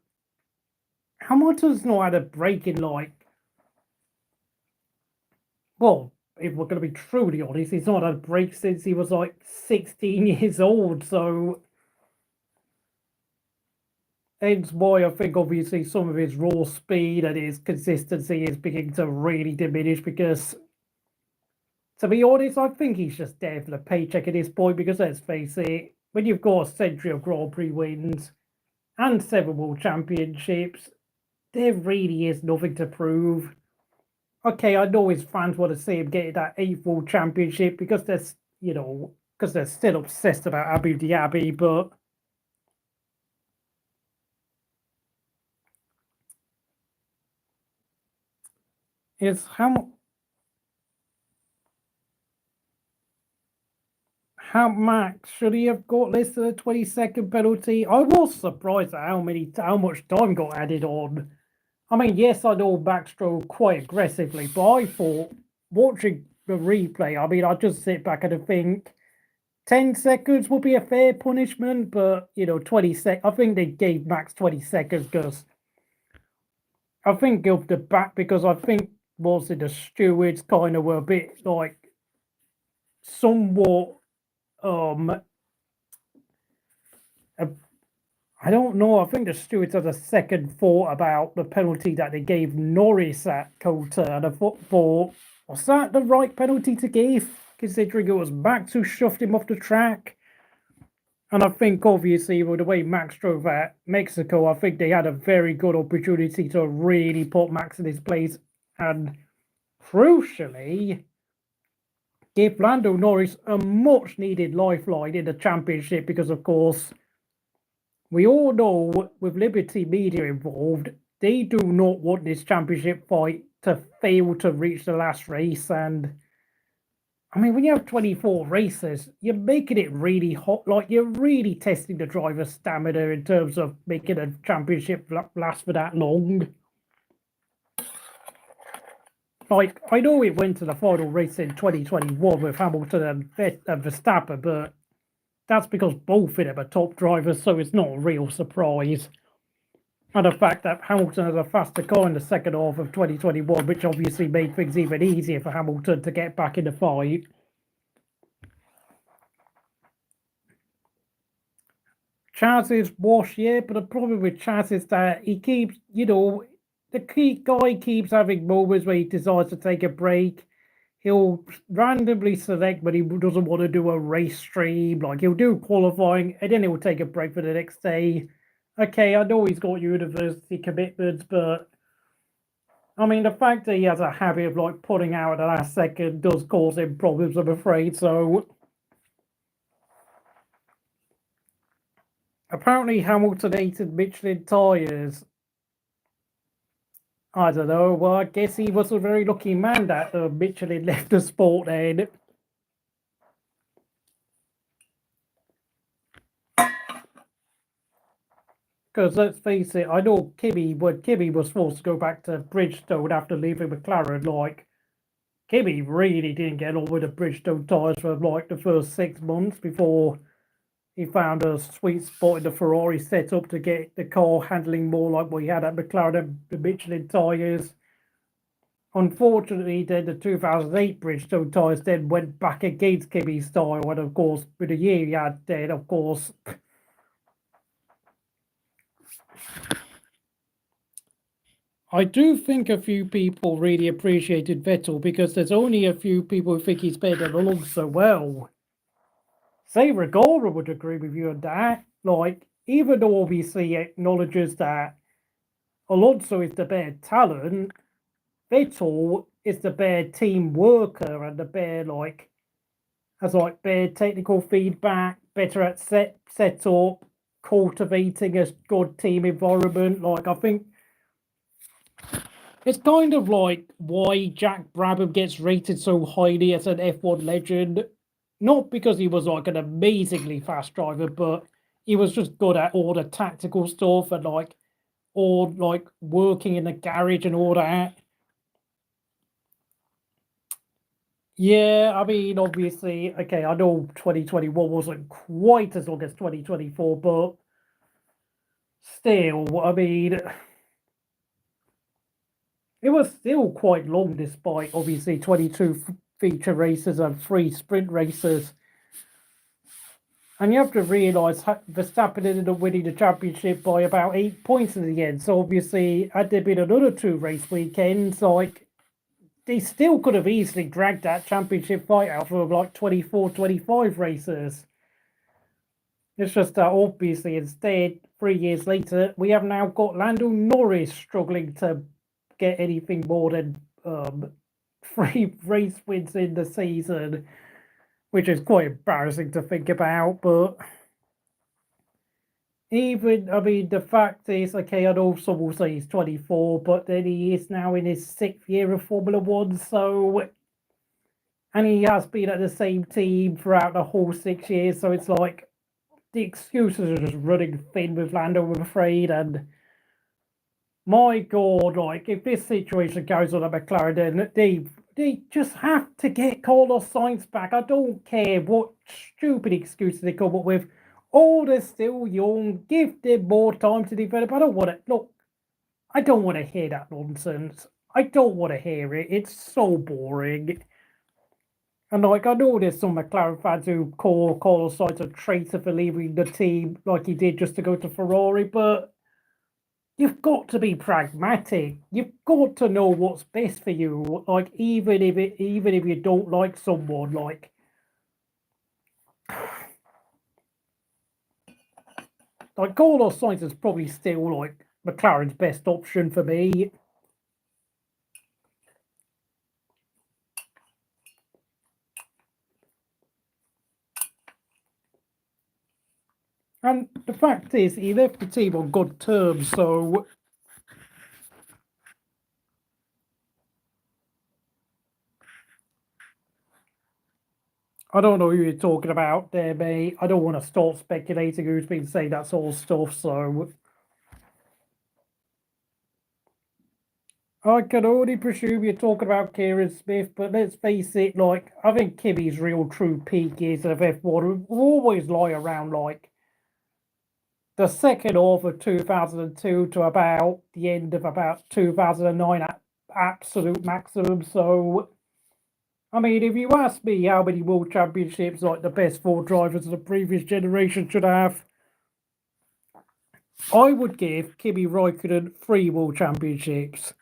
Hamilton's not had a break in like, well, if we're going to be truly honest, he's not had a break since he was like 16 years old. So hence why I think obviously some of his raw speed and his consistency is beginning to really diminish, because to be honest, I think he's just there for the paycheck at this point, because let's face it, when you've got a century of Grand Prix wins and 7 World Championships, there really is nothing to prove. Okay, I know his fans want to see him get that 8th World Championship because they're still obsessed about Abu Dhabi, but it's how Max should he have got less than a 20-second penalty? I was surprised at how much time got added on. I mean, yes, I know Max drove quite aggressively, but I thought watching the replay, I mean, I just sit back and think 10 seconds would be a fair punishment, but 20 I think they gave Max 20 seconds because I think of the back, because I think was it the stewards kind of were a bit like somewhat I don't know. I think the stewards had a second thought about the penalty that they gave Norris at Coulter, and I thought, was that the right penalty to give, considering it was Max who shoved him off the track? And I think, obviously, with the way Max drove at Mexico, I think they had a very good opportunity to really put Max in his place and, crucially, give Lando Norris a much-needed lifeline in the championship, because, of course, we all know with Liberty Media involved, they do not want this championship fight to fail to reach the last race. And I mean, when you have 24 races, you're making it really hot. Like, you're really testing the driver's stamina in terms of making a championship last for that long. Like, I know it went to the final race in 2021 with Hamilton and Verstappen, but that's because both of them are top drivers, so it's not a real surprise. And the fact that Hamilton has a faster car in the second half of 2021, which obviously made things even easier for Hamilton to get back in the fight. Chaz is washed, yeah, but the problem with Chaz is that he keeps, the key guy keeps having moments where he decides to take a break. He'll randomly select when he doesn't want to do a race stream. Like, he'll do qualifying and then he'll take a break for the next day. Okay, I know he's got university commitments, but I mean, the fact that he has a habit of like putting out at the last second does cause him problems, I'm afraid. So apparently Hamilton hated Michelin tyres. I don't know. Well, I guess he was a very lucky man that Michelin left the sport then. Because let's face it, I know when Kimi was forced to go back to Bridgestone after leaving McLaren, like, Kimi really didn't get on with the Bridgestone tyres for like the first 6 months before he found a sweet spot in the Ferrari setup to get the car handling more like what he had at McLaren, the Michelin tyres. Unfortunately, then the 2008 Bridgestone tyres then went back against Kimi's style, and of course, with the year he had then, of course, I do think a few people really appreciated Vettel because there's only a few people who think he's better than Alonso. Well, say Regora would agree with you on that. Like, even though obviously acknowledges that Alonso is the better talent, Vettel is the better team worker and the better has better technical feedback, better at setup, cultivating a good team environment. Like, I think it's kind of like why Jack Brabham gets rated so highly as an F1 legend. Not because he was like an amazingly fast driver, but he was just good at all the tactical stuff and all working in the garage and all that. Yeah, I mean, obviously, okay, I know 2021 wasn't quite as long as 2024, but still, I mean, it was still quite long despite obviously 22 feature races and 3 sprint races. And you have to realise Verstappen ended up winning the championship by about 8 points in the end. So obviously, had there been another 2 race weekends, they still could have easily dragged that championship fight out for like 24, 25 races. It's just that obviously instead, 3 years later, we have now got Lando Norris struggling to get anything more than 3 race wins in the season, which is quite embarrassing to think about. But even, I mean, the fact is, okay, I know some will say he's 24, but then he is now in his 6th year of Formula One, so, and he has been at the same team throughout the whole 6 years, so it's like the excuses are just running thin with Lando, I'm afraid. And my God, like, if this situation goes on at McLaren, then they just have to get Carlos Sainz back. I don't care what stupid excuses they come up with. Oh, they're still young. Give them more time to develop. I don't want to look. I don't want to hear that nonsense. I don't want to hear it. It's so boring. And like, I know there's some McLaren fans who call Carlos Sainz a traitor for leaving the team like he did just to go to Ferrari, but you've got to be pragmatic. You've got to know what's best for you. Like, even if you don't like someone, like Carlos Sainz is probably still like McLaren's best option for me. And the fact is, he left the team on good terms, so I don't know who you're talking about there, mate. I don't want to start speculating who's been saying that sort of stuff, so I can only presume you're talking about Kieran Smith, but let's face it, like, I think Kimi's real true peak years of F1 will always lie around like the second half of 2002 to about the end of about 2009 at absolute maximum. So, I mean, if you ask me how many world championships like the best 4 drivers of the previous generation should have, I would give Kimi Räikkönen 3 world championships.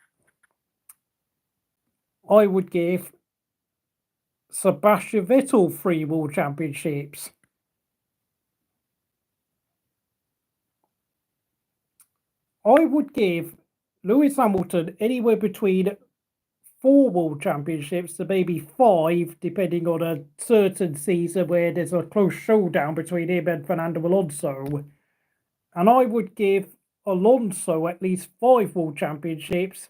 I would give Sebastian Vettel 3 world championships. I would give Lewis Hamilton anywhere between 4 world championships to maybe 5, depending on a certain season where there's a close showdown between him and Fernando Alonso. And I would give Alonso at least 5 world championships,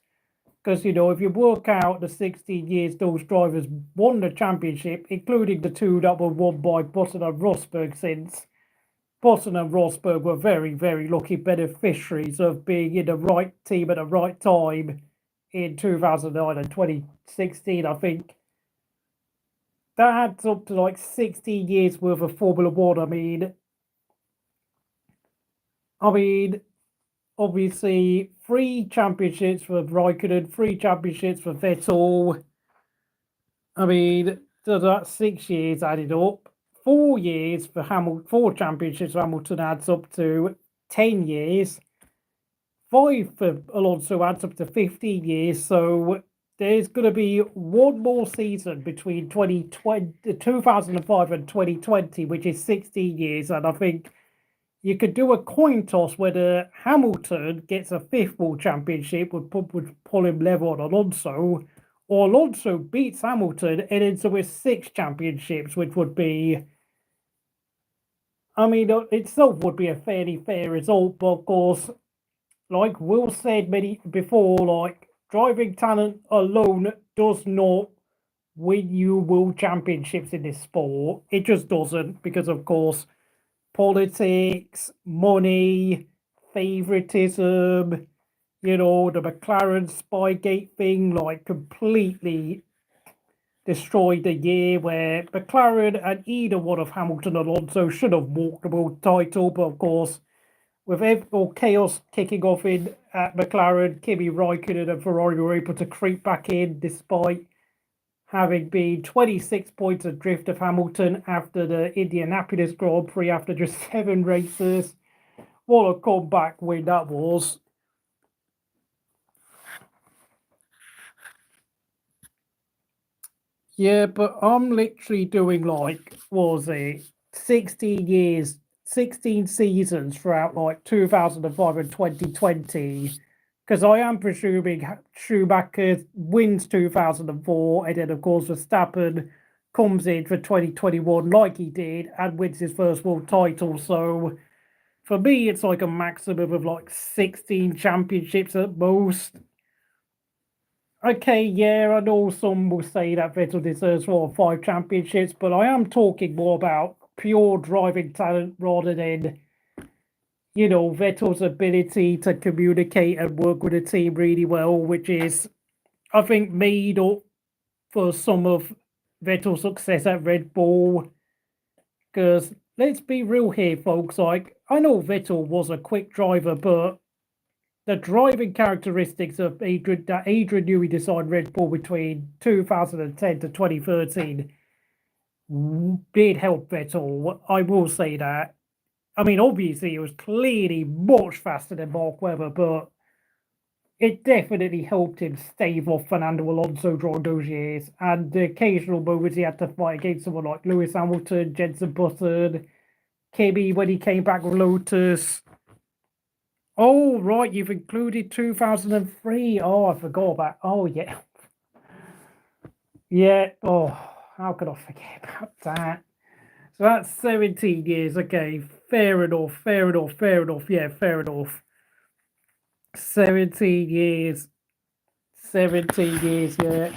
because, you know, if you work out the 16 years those drivers won the championship, including the 2 that were won by Bottas and Rosberg, since Bottas and Rosberg were very, very lucky beneficiaries of being in the right team at the right time in 2009 and 2016, I think. That adds up to like 16 years worth of Formula One. I mean, obviously, 3 championships for Raikkonen, 3 championships for Vettel. I mean, so that's 6 years added up. 4 years for Hamilton, 4 championships for Hamilton adds up to 10 years. 5 for Alonso adds up to 15 years. So there's going to be 1 more season between 2005 and 2020, which is 16 years. And I think you could do a coin toss whether Hamilton gets a 5th world championship, would pull him level on Alonso, or Alonso beats Hamilton and ends up with 6 championships, which would be, I mean, itself would be a fairly fair result. But of course, like Will said before, like, driving talent alone does not win you world championships in this sport. It just doesn't, because of course, politics, money, favoritism, you know, the McLaren Spygate thing, like, completely destroyed the year where McLaren and either one of Hamilton and Alonso should have walked the world title. But of course, with all chaos kicking off at McLaren, Kimi Raikkonen and Ferrari were able to creep back in despite having been 26 points adrift of Hamilton after the Indianapolis Grand Prix after just 7 races. What a comeback win that was. Yeah, but I'm literally doing, like, what was it, 16 years, 16 seasons throughout, like, 2005 and 2020, because I am presuming Schumacher wins 2004, and then, of course, Verstappen comes in for 2021 like he did and wins his first world title. So for me, it's like a maximum of like 16 championships at most. Okay, yeah, I know some will say that Vettel deserves 4 or 5 championships, but I am talking more about pure driving talent rather than, you know, Vettel's ability to communicate and work with a team really well, which is, I think, made up for some of Vettel's success at Red Bull. Because let's be real here, folks. Like, I know Vettel was a quick driver, but the driving characteristics of Adrian Newey designed Red Bull between 2010 to 2013 did help Vettel. I will say that. I mean, obviously, it was clearly much faster than Mark Webber, but it definitely helped him stave off Fernando Alonso during those years. And the occasional moments he had to fight against someone like Lewis Hamilton, Jenson Button, Kimi when he came back with Lotus. Oh, right, you've included 2003. Oh, I forgot about. Oh, yeah. Yeah. Oh, how could I forget about that? So that's 17 years. Okay, fair enough, fair enough, fair enough. Yeah, fair enough. 17 years. 17 years, yeah.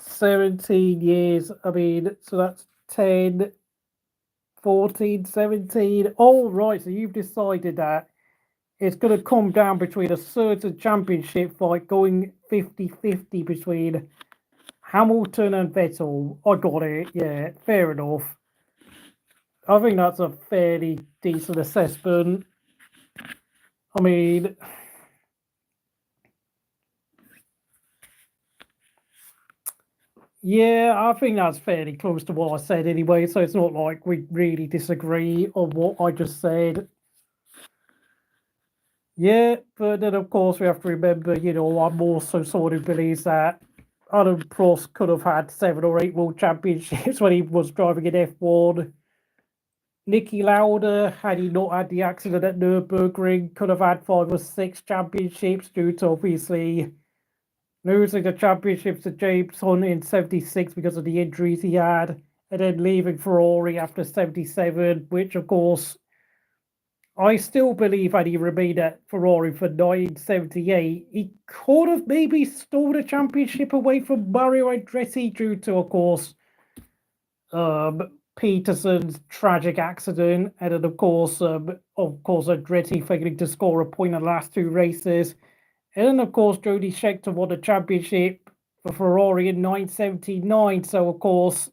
17 years. I mean, so that's 10, 14, 17. Oh, right, so you've decided that it's going to come down between a certain championship fight going 50-50 between Hamilton and Vettel. I got it, yeah, fair enough. I think that's a fairly decent assessment. I mean, yeah, I think that's fairly close to what I said anyway, so it's not like we really disagree on what I just said. Yeah, but then of course we have to remember, you know, I'm also someone who believes that Alain Prost could have had 7 or 8 world championships when he was driving in F1. Nicky Lauda, had he not had the accident at Nürburgring, could have had 5 or 6 championships due to obviously losing the championships to James Hunt in 76 because of the injuries he had, and then leaving Ferrari after 77, which of course I still believe had he remained at Ferrari for 1978, he could have maybe stole the championship away from Mario Andretti due to, of course, Peterson's tragic accident, and then of course, Andretti failing to score a point in the last 2 races, and then of course Jody Scheckter won the championship for Ferrari in 1979. So of course,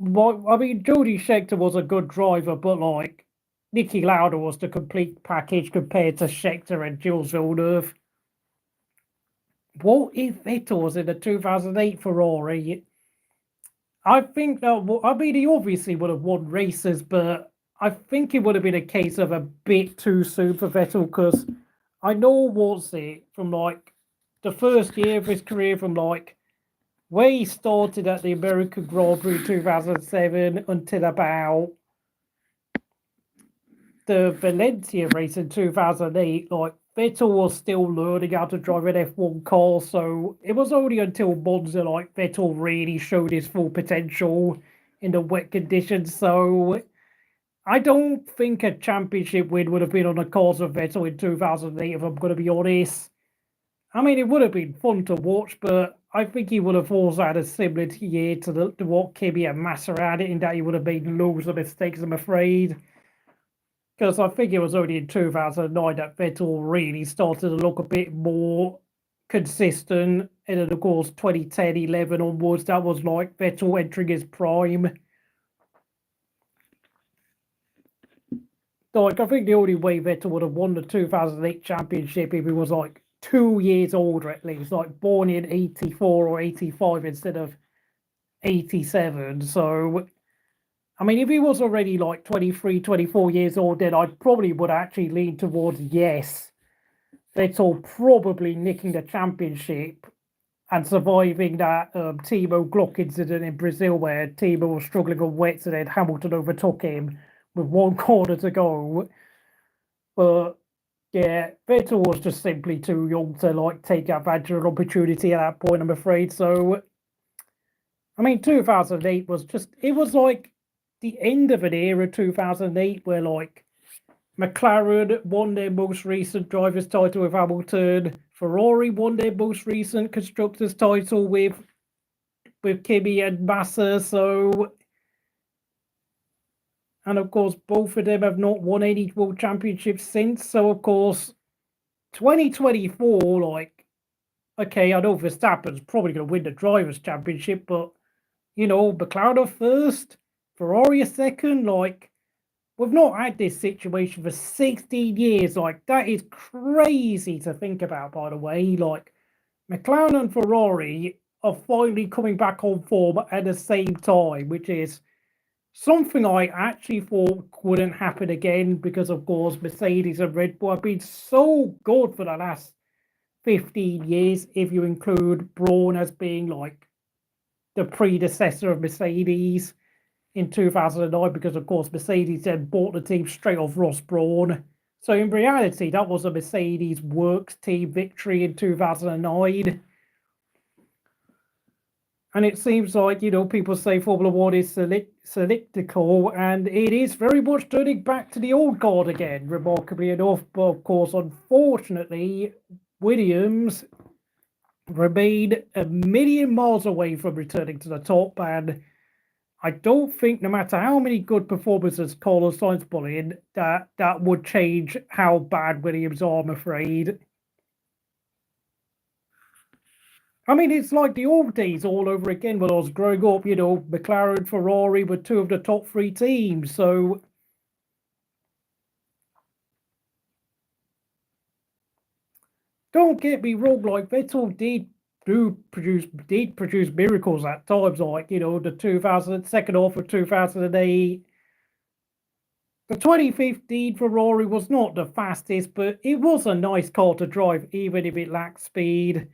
Jody Scheckter was a good driver, but like Nicky Lauda was the complete package compared to Scheckter and Jules Villeneuve. What if Vettel was in the 2008 Ferrari? I think that, he obviously would have won races, but I think it would have been a case of a bit too soon for Vettel, because I know what's it from like the first year of his career, from like where he started at the American Grand Prix 2007 until about the Valencia race in 2008, like Vettel was still learning how to drive an F1 car, so it was only until Monza like Vettel really showed his full potential in the wet conditions. So I don't think a championship win would have been on the cards of Vettel in 2008, if I'm going to be honest. I mean, it would have been fun to watch, but I think he would have also had a similar year to what Kimi and Massa had, in that he would have made loads of mistakes, I'm afraid. Because I think it was only in 2009 that Vettel really started to look a bit more consistent. And then, of course, 2010, 11 onwards, that was like Vettel entering his prime. Like, I think the only way Vettel would have won the 2008 championship if he was like 2 years older at least, like born in 84 or 85 instead of 87. So I mean, if he was already like 23, 24 years old, then I probably would actually lean towards yes. Vettel probably nicking the championship and surviving that Timo Glock incident in Brazil, where Timo was struggling on wets and then Hamilton overtook him with 1 corner to go. But yeah, Vettel was just simply too young to like take advantage of an opportunity at that point, I'm afraid. So, I mean, 2008 was just, it was like the end of an era, 2008, where like McLaren won their most recent driver's title with Hamilton, Ferrari won their most recent constructors title with Kimi and Massa. So, and of course, both of them have not won any world championships since. So, of course, 2024, like, okay, I know Verstappen's probably going to win the drivers' championship, but McLaren first, Ferrari a second. Like, we've not had this situation for 16 years. Like, that is crazy to think about, by the way. Like, McLaren and Ferrari are finally coming back on form at the same time, which is something I actually thought wouldn't happen again, because, of course, Mercedes and Red Bull have been so good for the last 15 years, if you include Brawn as being like the predecessor of Mercedes in 2009, because of course Mercedes then bought the team straight off Ross Brawn. So in reality, that was a Mercedes Works team victory in 2009. And it seems like, people say Formula One is cyclical, and it is very much turning back to the old guard again, remarkably enough. But of course, unfortunately, Williams remain a million miles away from returning to the top, and I don't think, no matter how many good performances Carlos Sainz put in, that would change how bad Williams are, I'm afraid. I mean, it's like the old days all over again when I was growing up. McLaren, Ferrari were 2 of the top 3 teams. So, don't get me wrong, like Vettel did produce miracles at times, like the 2000 second half of 2008. The 2015 Ferrari was not the fastest, but it was a nice car to drive, even if it lacked speed.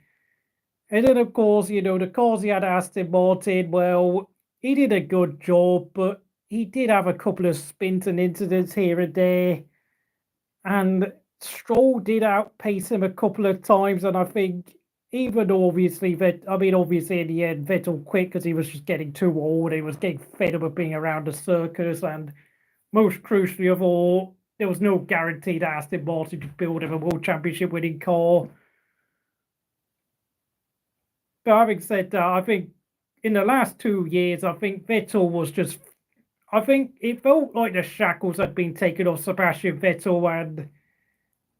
And then, of course, the cars he had Aston Martin, well, he did a good job, but he did have a couple of spins and incidents here and there, and Stroll did outpace him a couple of times, and I think even obviously obviously in the end Vettel quit because he was just getting too old. He was getting fed up of being around the circus, and most crucially of all, there was no guarantee that Aston Martin could build him a World Championship winning car. But having said that, I think in the last 2 years, I think Vettel was just. I think it felt like the shackles had been taken off Sebastian Vettel, and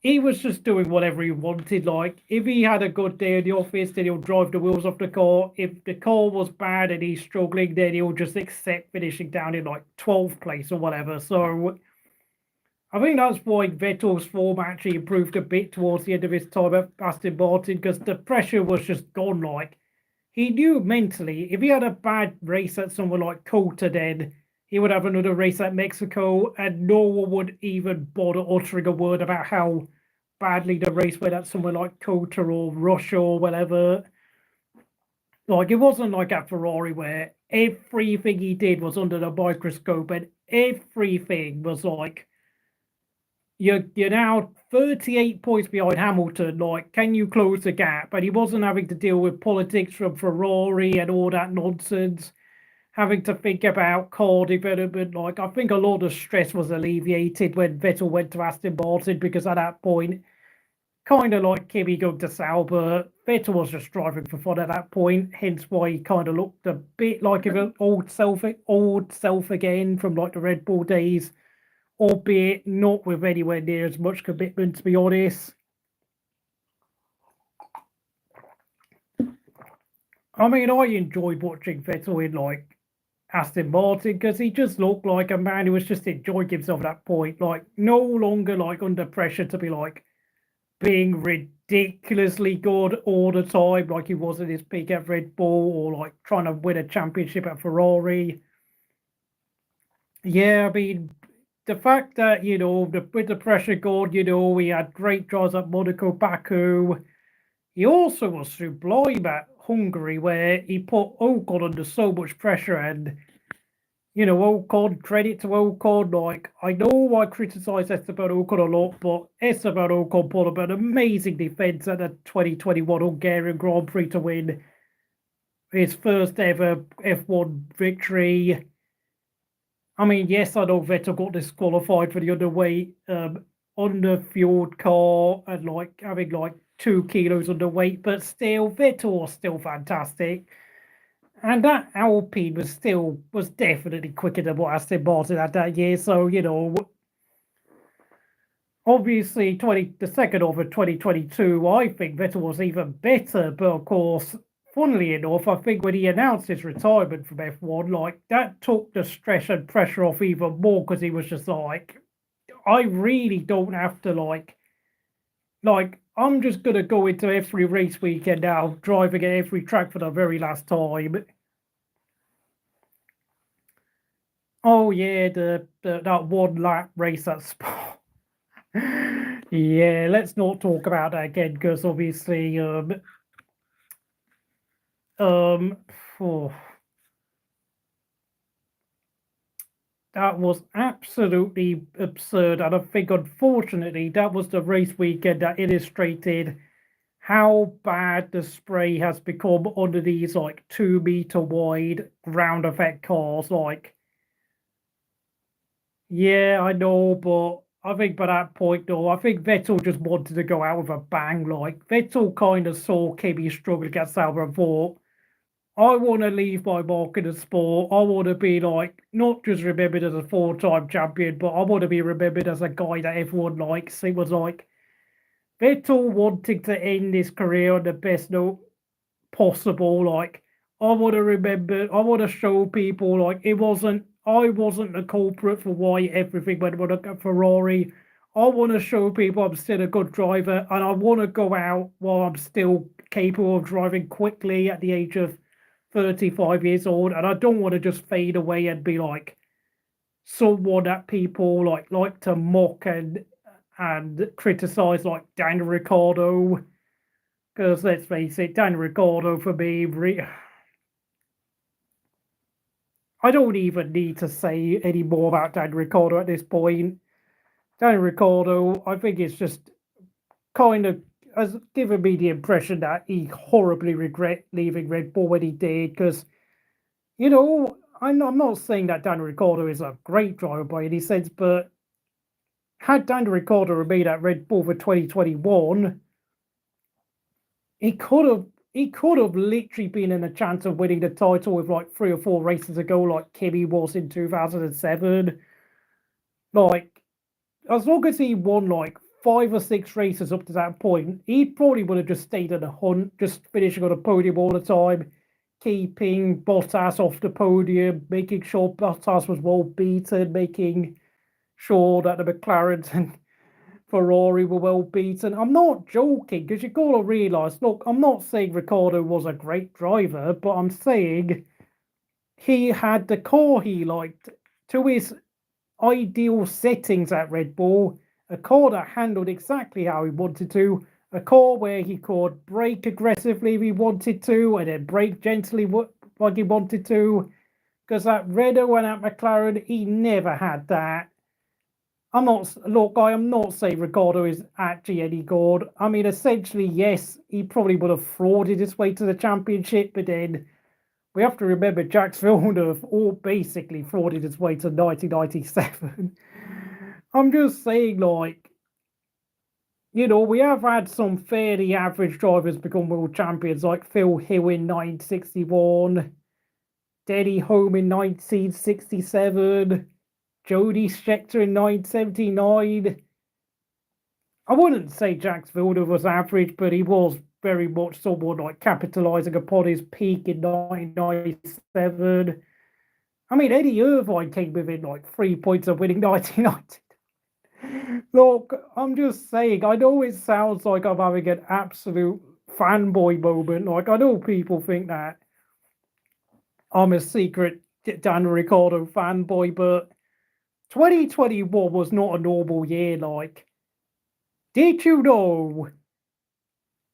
he was just doing whatever he wanted. Like, if he had a good day in the office, then he'll drive the wheels off the car. If the car was bad and he's struggling, then he'll just accept finishing down in like 12th place or whatever. So I think that's why Vettel's form actually improved a bit towards the end of his time at Aston Martin, because the pressure was just gone. Like, he knew mentally, if he had a bad race at somewhere like Coulter, then he would have another race at Mexico, and no one would even bother uttering a word about how badly the race went at somewhere like Coulter or Russia or whatever. Like, it wasn't like at Ferrari where everything he did was under the microscope, and everything was like, you're now 38 points behind Hamilton. Like, can you close the gap? And he wasn't having to deal with politics from Ferrari and all that nonsense, having to think about car development. Like, I think a lot of stress was alleviated when Vettel went to Aston Martin, because at that point, kind of like Kimi going to Sauber, Vettel was just driving for fun at that point. Hence why he kind of looked a bit like an old self again from like the Red Bull days, albeit not with anywhere near as much commitment, to be honest. I mean, I enjoyed watching Vettel in like Aston Martin because he just looked like a man who was just enjoying himself at that point. Like, no longer like under pressure to be like being ridiculously good all the time, like he was at his peak at Red Bull, or like trying to win a championship at Ferrari. Yeah, I mean, the fact that, with the pressure gone, we had great drives at Monaco, Baku. He also was sublime at Hungary, where he put Ocon under so much pressure. And, Ocon, credit to Ocon. Like, I know I criticise Esteban Ocon a lot, but Esteban Ocon put up an amazing defence at the 2021 Hungarian Grand Prix to win his first ever F1 victory. I mean, yes, I know Vettel got disqualified for the underweight, underfueled car, and like having like 2 kilos underweight, but still, Vettel was still fantastic. And that Alpine was definitely quicker than what Aston Martin had that year. So, obviously the second half of 2022, I think Vettel was even better. But of course, funnily enough, I think when he announced his retirement from F1, like, that took the stress and pressure off even more, because he was just like, I really don't have to like I'm just gonna go into every race weekend now, driving at every track for the very last time. Oh yeah, that one lap race at Spa. Yeah, let's not talk about that again, because obviously, oh, that was absolutely absurd, and I think unfortunately that was the race weekend that illustrated how bad the spray has become under these like 2 meter wide ground effect cars. Like, yeah, I know, but I think by that point, though, I think Vettel just wanted to go out with a bang. Like, Vettel kind of saw Kimi struggle against Sauber and thought, I want to leave my mark in the sport. I want to be like, not just remembered as a 4-time champion, but I want to be remembered as a guy that everyone likes. It was like Vettel wanting to end his career on the best note possible. Like, I want to show people like I wasn't the culprit for why everything went wrong at Ferrari. I want to show people I'm still a good driver, and I want to go out while I'm still capable of driving quickly at the age of 35 years old, and I don't want to just fade away and be like someone that people like to mock and criticize, like Daniel Ricciardo. Because let's face it, Daniel Ricciardo for me, I don't even need to say any more about Daniel Ricciardo at this point. Daniel Ricciardo, I think it's just kind of has given me the impression that he horribly regret leaving Red Bull when he did, because, I'm not saying that Daniel Ricciardo is a great driver by any sense, but had Daniel Ricciardo remained at Red Bull for 2021, he could have literally been in a chance of winning the title with like 3 or 4 races ago, like Kimi was in 2007. Like, as long as he won like 5 or 6 races up to that point, he probably would have just stayed in the hunt, just finishing on the podium all the time, keeping Bottas off the podium, making sure Bottas was well beaten, making sure that the McLarens and Ferrari were well beaten. I'm not joking, because you've got to realise, look, I'm not saying Ricciardo was a great driver, but I'm saying he had the car he liked to his ideal settings at Red Bull, a car that handled exactly how he wanted to, a car where he could brake aggressively if he wanted to, and then brake gently like he wanted to, because at Renault and at McLaren, he never had that. I am not saying Ricciardo is actually any good. I mean, essentially, yes, he probably would have frauded his way to the championship, but then we have to remember Jacques Villeneuve all basically frauded his way to 1997. I'm just saying, like, we have had some fairly average drivers become world champions, like Phil Hill in 1961, Denny Hulme in 1967, Jody Scheckter in 1979. I wouldn't say Jacques Villeneuve was average, but he was very much someone like capitalising upon his peak in 1997. I mean, Eddie Irvine came within like 3 points of winning 1990. Look, I'm just saying, I know it sounds like I'm having an absolute fanboy moment. Like, I know people think that I'm a secret Daniel Ricciardo fanboy, but 2021 was not a normal year. Like, did you know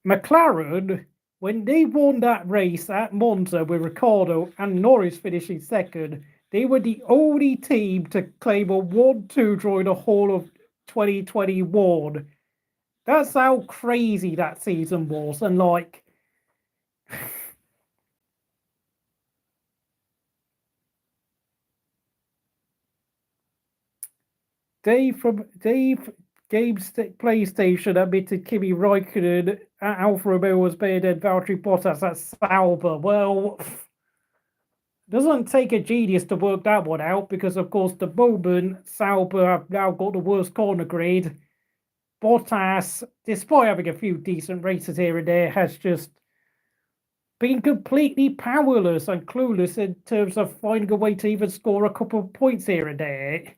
McLaren, when they won that race at Monza with Ricciardo and Norris finishing second, they were the only team to claim a 1-2 during the whole of 2021. That's how crazy that season was. And like, Dave Games PlayStation admitted Kimi Raikkonen at Alfa Romeo was better than Valtteri Bottas at Sauber. Well, doesn't take a genius to work that one out, because of course the moment Sauber have now got the worst corner grid, Bottas, despite having a few decent races here and there, has just been completely powerless and clueless in terms of finding a way to even score a couple of points here and there.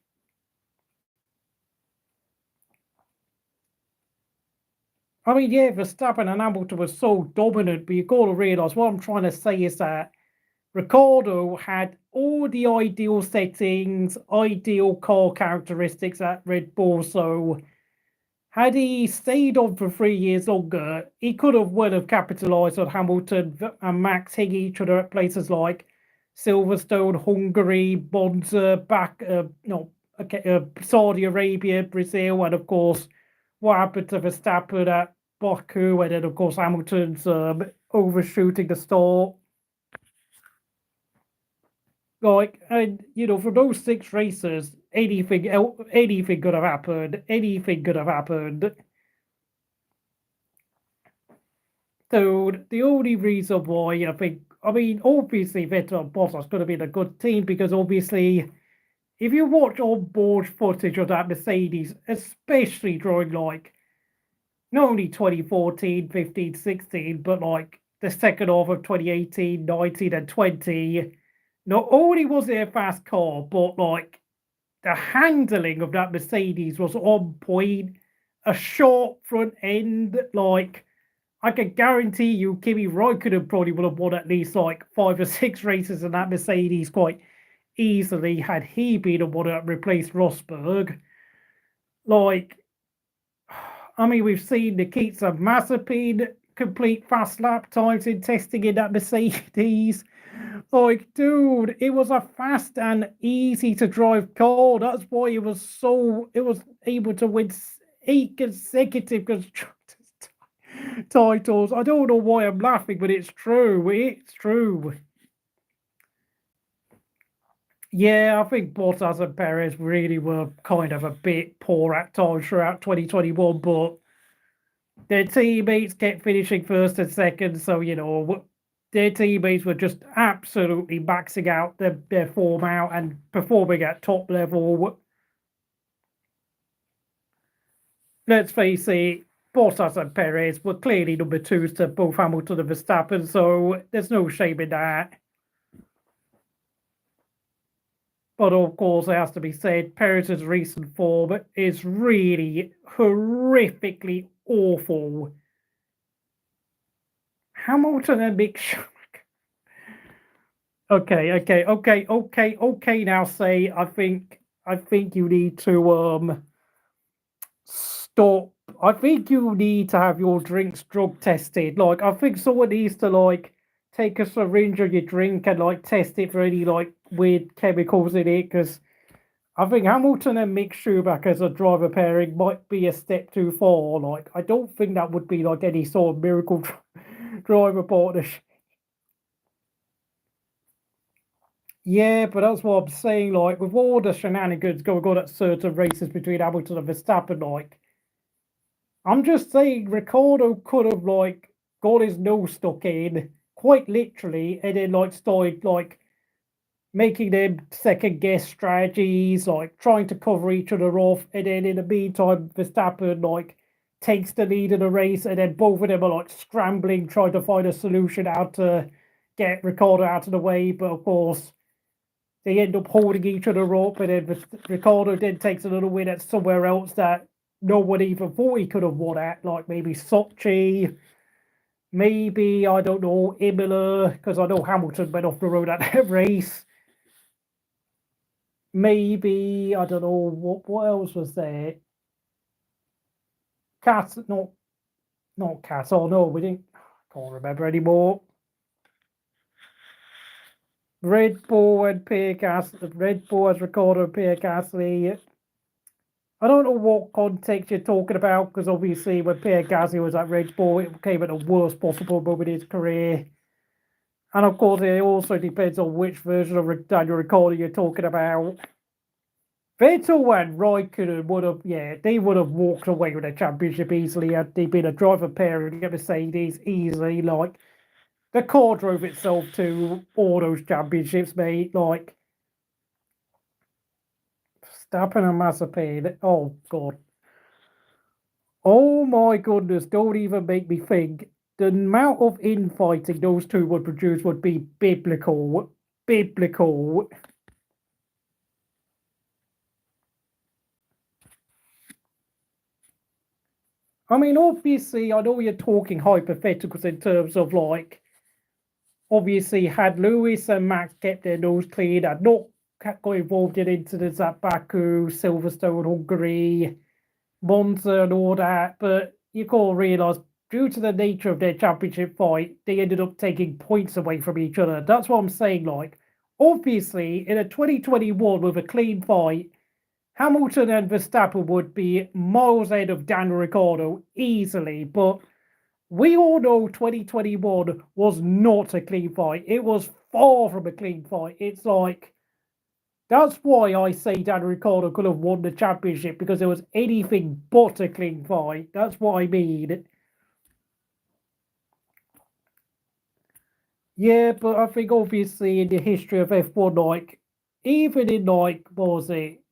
I mean, yeah, Verstappen and Hamilton were so dominant, but you've got to realise what I'm trying to say is that Ricciardo had all the ideal settings, ideal car characteristics at Red Bull, so had he stayed on for 3 years longer, he could have well have capitalised on Hamilton and Max hitting each other at places like Silverstone, Hungary, Monza, Saudi Arabia, Brazil, and of course, what happened to Verstappen at Baku, and then of course Hamilton's overshooting the start. Like, and for those 6 races, anything could have happened. Anything could have happened. So the only reason why obviously Vettel and Bottas could have been a good team, because obviously, if you watch on-board footage of that Mercedes, especially during like not only 2014, 15, 16, but like the second half of 2018, 19, and 20, not only was it a fast car, but like the handling of that Mercedes was on point. A short front end, like I can guarantee you, Kimi Raikkonen probably would have won at least like 5 or 6 races in that Mercedes quite easily had he been the one that replaced Rosberg. Like, I mean, we've seen Nikita Mazepin complete fast lap times in testing in that Mercedes. Like, dude, it was a fast and easy to drive car. That's why it was able to win 8 consecutive constructors titles. I don't know why I'm laughing, but it's true. It's true. Yeah, I think Bottas and Perez really were kind of a bit poor at times throughout 2021, but their teammates kept finishing first and second, so their teammates were just absolutely maxing out their form out and performing at top level. Let's face it, Bottas and Perez were clearly number twos to both Hamilton and Verstappen, so there's no shame in that. But of course, it has to be said, Perez's recent form is really horrifically awful. Hamilton and Mick Schumacher. Okay. Now, say I think you need to stop. I think you need to have your drinks drug tested. Like, I think someone needs to take a syringe of your drink and test it for any weird chemicals in it, because I think Hamilton and Mick Schumacher as a driver pairing might be a step too far. Like, I don't think that would be any sort of miracle driver partnership. Yeah, but that's what I'm saying. With all the shenanigans going on at certain races between Hamilton and Verstappen, I'm just saying Ricciardo could have got his nose stuck in quite literally, and then started making them second guess strategies, trying to cover each other off, and then in the meantime, Verstappen takes the lead in the race, and then both of them are scrambling, trying to find a solution how to get Ricciardo out of the way. But of course, they end up holding each other up, and then Ricciardo then takes a little win at somewhere else that no one even thought he could have won at, maybe Sochi, maybe, I don't know, Imola, because I know Hamilton went off the road at that race. Maybe, I don't know, what else was there? Not Cat, oh no, we didn't, I can't remember anymore. Red Bull and Pierre Gasly, Red Bull as Ricciardo and Pierre Gasly. I don't know what context you're talking about, because obviously when Pierre Gasly was at Red Bull, it came at the worst possible moment in his career. And of course, it also depends on which version of Daniel Ricciardo you're talking about. Vettel and Raikkonen they would have walked away with the championship easily had they been a driver pairing at Mercedes easily. The car drove itself to all those championships, mate. Verstappen and Mazepin. Oh, God. Oh, my goodness. Don't even make me think. The amount of infighting those two would produce would be biblical. Biblical. I mean, obviously, I know you're talking hypotheticals in terms of obviously, had Lewis and Max kept their nose clean and not got involved in incidents at Baku, Silverstone, Hungary, Monza, and all that, but you can't realise, due to the nature of their championship fight, they ended up taking points away from each other. That's what I'm saying. Obviously, in a 2021 with a clean fight, Hamilton and Verstappen would be miles ahead of Daniel Ricciardo easily, but we all know 2021 was not a clean fight. It was far from a clean fight. It's that's why I say Daniel Ricciardo could have won the championship, because it was anything but a clean fight. That's what I mean. Yeah, but I think obviously in the history of F1, even in what was it,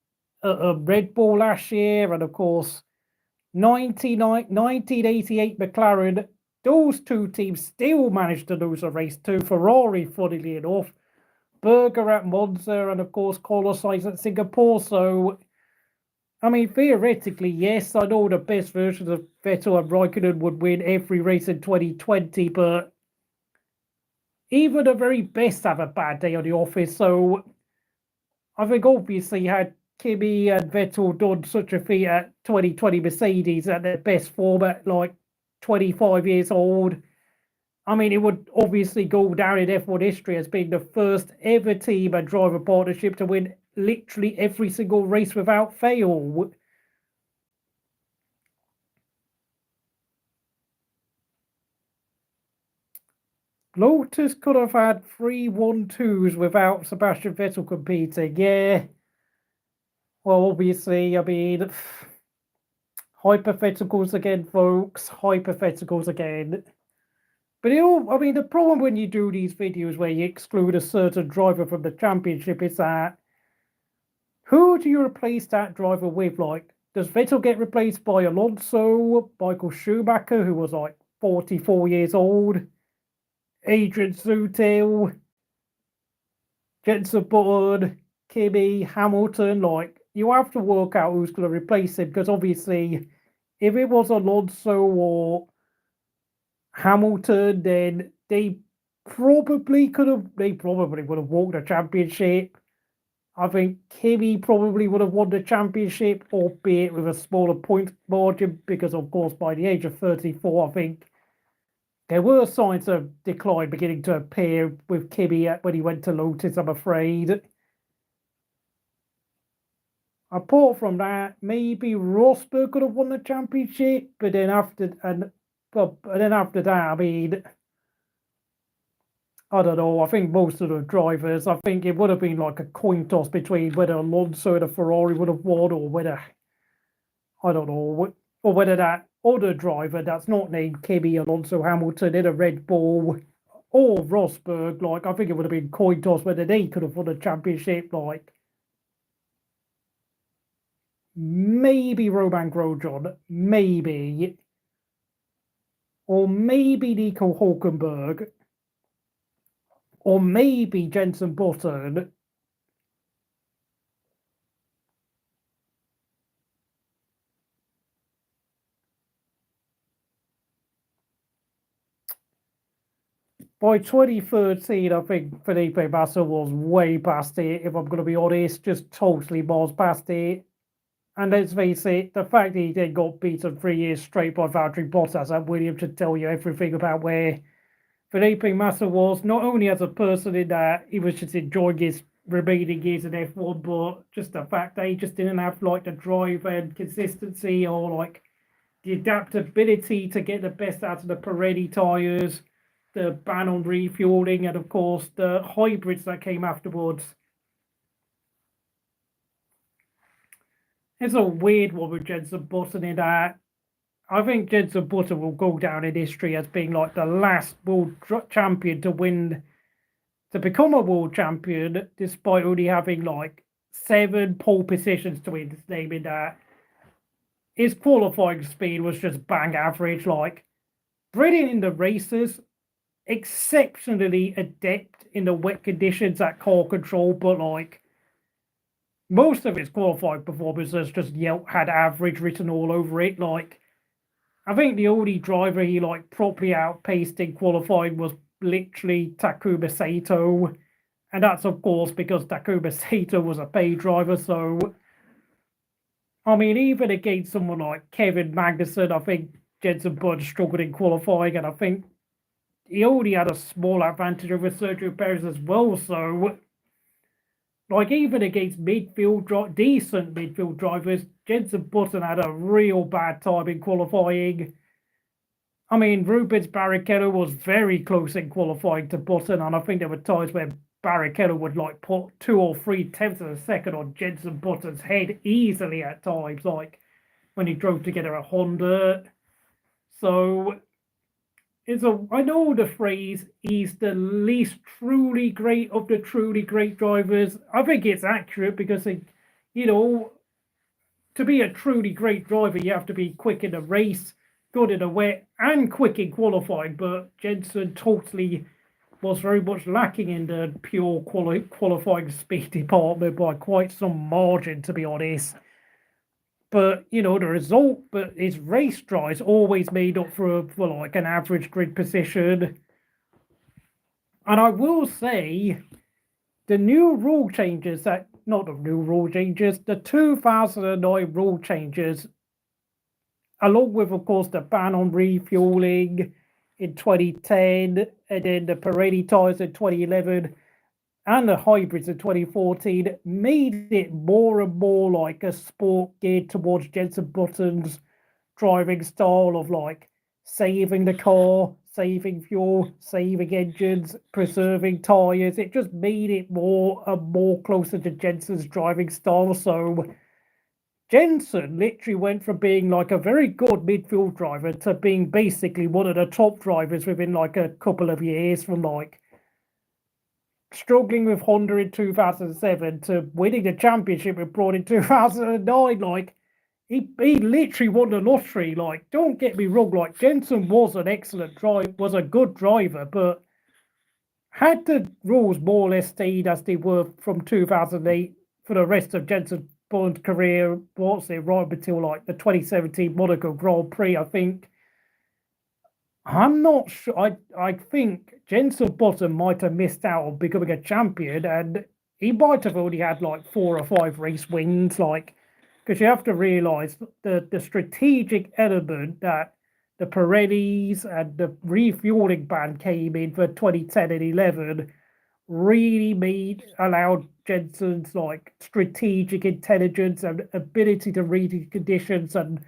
Red Bull last year, and of course 1988 McLaren, those two teams still managed to lose a race to Ferrari, funnily enough. Berger at Monza, and of course Carlos Sainz at Singapore. So, I mean, theoretically, yes, I know the best versions of Vettel and Raikkonen would win every race in 2020, but even the very best have a bad day on the office. So, I think obviously had Kimi and Vettel done such a feat at 2020 Mercedes at their best form at 25 years old, I mean, it would obviously go down in F1 history as being the first ever team and driver partnership to win literally every single race without fail. Lotus could have had 3-1-2s without Sebastian Vettel competing. Yeah. Well, obviously, I mean, hypotheticals again, folks. Hypotheticals again. But I mean, the problem when you do these videos where you exclude a certain driver from the championship is that who do you replace that driver with? Like, does Vettel get replaced by Alonso, Michael Schumacher, who was like 44 years old, Adrian Sutil, Jenson Button, Kimi, Hamilton? Like, you have to work out who's going to replace him because obviously, if it was Alonso or Hamilton, then they probably would have walked the championship. I think Kimi probably would have won the championship, albeit with a smaller point margin, because of course by the age of 34, I think there were signs of decline beginning to appear with Kimi when he went to Lotus, I'm afraid. Apart from that, maybe Rosberg could have won the championship, but then after that, I mean, I don't know. I think most of the drivers, I think it would have been like a coin toss between whether Alonso and a Ferrari would have won, or whether, I don't know, or whether that other driver that's not named Kimi, Alonso, Hamilton in a Red Bull, or Rosberg. Like, I think it would have been coin toss whether they could have won a championship. Like, maybe Roman Grosjean, maybe, or maybe Nico Hulkenberg. Or maybe Jenson Button. By 2013, I think Felipe Massa was way past it, if I'm going to be honest, just totally miles past it. And let's face it, the fact that he then got beaten 3 years straight by Valtteri Bottas and Williams should tell you everything about where Felipe Massa was, not only as a person in that he was just enjoying his remaining years in F1, but just the fact that he just didn't have like the drive and consistency or like the adaptability to get the best out of the Pirelli tyres, the ban on refueling, and of course the hybrids that came afterwards. It's a weird one with Jenson Button in that. I think Jenson Button will go down in history as being like the last world champion to become a world champion, despite only having like 7 pole positions to his name in that. His qualifying speed was just bang average, like brilliant in the races, exceptionally adept in the wet conditions at car control, but like most of his qualifying performances just had average written all over it. Like, I think the only driver he like properly outpaced in qualifying was literally Takuma Sato, and that's of course because Takuma Sato was a paid driver. So, I mean, even against someone like Kevin Magnussen, I think Jenson Button struggled in qualifying, and I think he only had a small advantage over Sergio Perez as well. So, like, even against decent midfield drivers, Jenson Button had a real bad time in qualifying. I mean, Rubens Barrichello was very close in qualifying to Button, and I think there were times where Barrichello would like put 2 or 3 tenths of a second on Jenson Button's head easily at times, like when he drove together a Honda. So I know the phrase, he's the least truly great of the truly great drivers. I think it's accurate because, to be a truly great driver, you have to be quick in the race, good in the wet, and quick in qualifying. But Jenson totally was very much lacking in the pure qualifying speed department by quite some margin, to be honest. But his race drives always made up for like an average grid position. And I will say, the 2009 rule changes, along with, of course, the ban on refueling in 2010, and then the Pirelli tyres in 2011, and the hybrids in 2014 made it more and more like a sport geared towards Jenson Button's driving style of like saving the car, saving fuel, saving engines, preserving tyres. It just made it more and more closer to Jenson's driving style. So Jenson literally went from being like a very good midfield driver to being basically one of the top drivers within like a couple of years, from like struggling with Honda in 2007 to winning the championship with Braun in 2009. Like, he literally won the lottery. Like, don't get me wrong, like, Jenson was an excellent driver, was a good driver, but had the rules more or less stayed as they were from 2008 for the rest of Jenson Button's career, right until like the 2017 Monaco Grand Prix, I think. I'm not sure. I think Jenson Button might have missed out on becoming a champion, and he might have only had like 4 or 5 race wins. Like, because you have to realise the strategic element that the Pirellis and the refueling ban came in for 2010 and 11 really allowed Jenson's like strategic intelligence and ability to read conditions and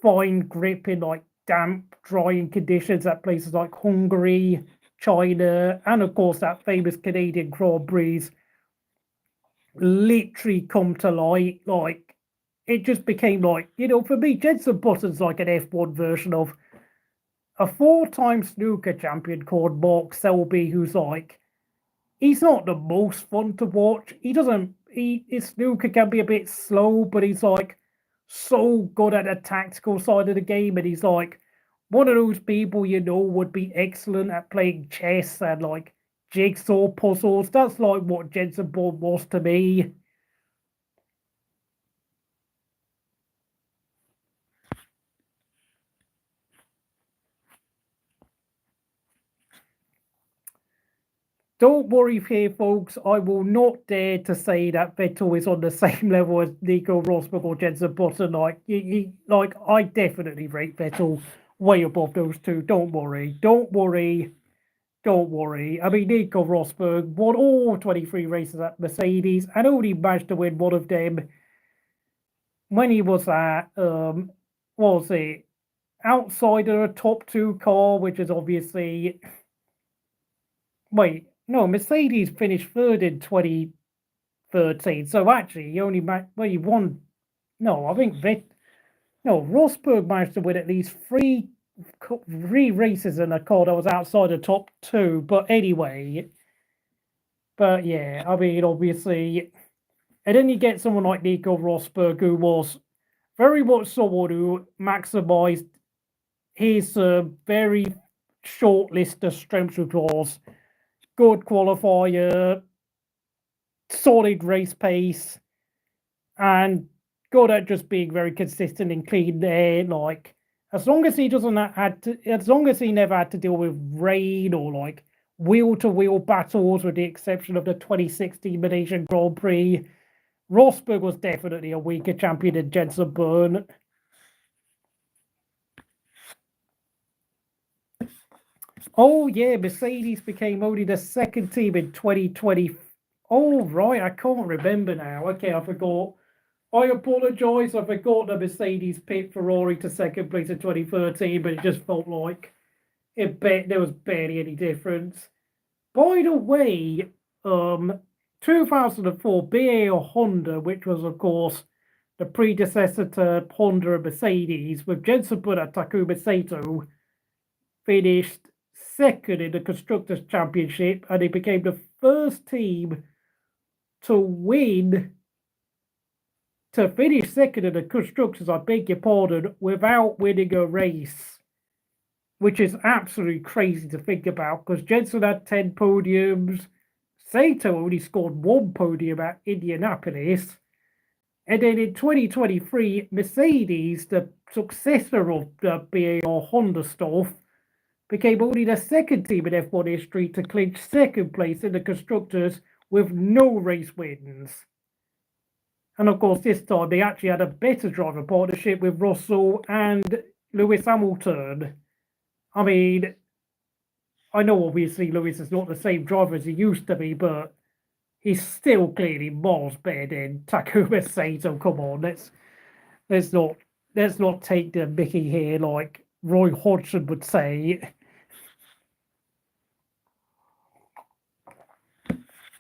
find grip in like damp, drying conditions at places like Hungary, China, and of course that famous Canadian Grand Prix literally come to light. Like, it just became like, for me, Jenson Button's like an F1 version of a 4-time snooker champion called Mark Selby, who's like, he's not the most fun to watch. His snooker can be a bit slow, but he's like so good at the tactical side of the game, and he's like one of those people would be excellent at playing chess and like jigsaw puzzles. That's like what Jenson Button was to me. Don't worry here, folks. I will not dare to say that Vettel is on the same level as Nico Rosberg or Jenson Button. Like, I definitely rate Vettel way above those two. Don't worry. Don't worry. Don't worry. I mean, Nico Rosberg won all 23 races at Mercedes and only managed to win one of them when he was at, what was it, outside of a top 2 car, which is obviously... Wait, no, Mercedes finished 3rd in 2013. So actually, he only he won. No, I think Rosberg managed to win at least three races in a car that was outside the top 2. But anyway, yeah, I mean, obviously, and then you get someone like Nico Rosberg, who was very much someone who maximised his very short list of strengths, which was good qualifier, solid race pace, and good at just being very consistent and clean there. Like, as long as he never had to deal with rain or like wheel-to-wheel battles, with the exception of the 2016 Malaysian Grand Prix, Rosberg was definitely a weaker champion than Jenson Button. Oh, yeah, Mercedes became only the 2nd team in 2020. Oh, right, I can't remember now. Okay, I forgot. I apologise. I forgot that Mercedes picked Ferrari to 2nd place in 2013, but it just felt like there was barely any difference. By the way, 2004, BA Honda, which was, of course, the predecessor to Honda and Mercedes, with Jenson Button and Takuma Sato, finished 2nd in the Constructors' Championship, and it became the first team to finish 2nd in the Constructors, I beg your pardon, without winning a race, which is absolutely crazy to think about, because Jenson had 10 podiums, Sato only scored 1 podium at Indianapolis, and then in 2023, Mercedes, the successor of the BAR Honda stuff, became only the 2nd team in F1 history to clinch 2nd place in the Constructors with no race wins. And of course, this time they actually had a better driver partnership with Russell and Lewis Hamilton. I mean, I know obviously Lewis is not the same driver as he used to be, but he's still clearly miles better than Takuma Sato. Come on, let's not take the Mickey here like Roy Hodgson would say.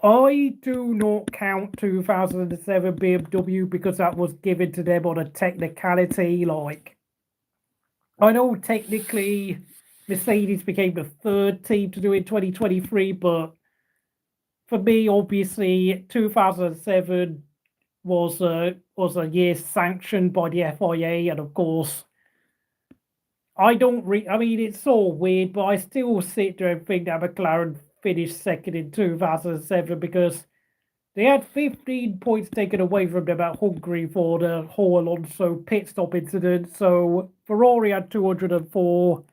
I do not count 2007 BMW because that was given to them on a technicality. Like, I know technically Mercedes became the third team to do it in 2023, but for me, obviously, 2007 was a year sanctioned by the FIA, and of course, I mean, it's all weird, but I still sit there and think that McLaren finished second in 2007 because they had 15 points taken away from them at Hungary for the whole Alonso pit stop incident. So Ferrari had 204,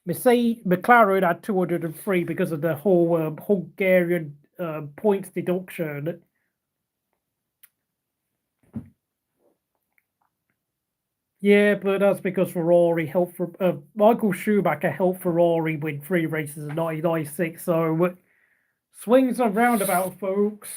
McLaren had 203 because of the whole Hungarian points deduction. Yeah, but that's because Ferrari helped Michael Schumacher helped Ferrari win 3 races in 1996. So swings and roundabouts, folks.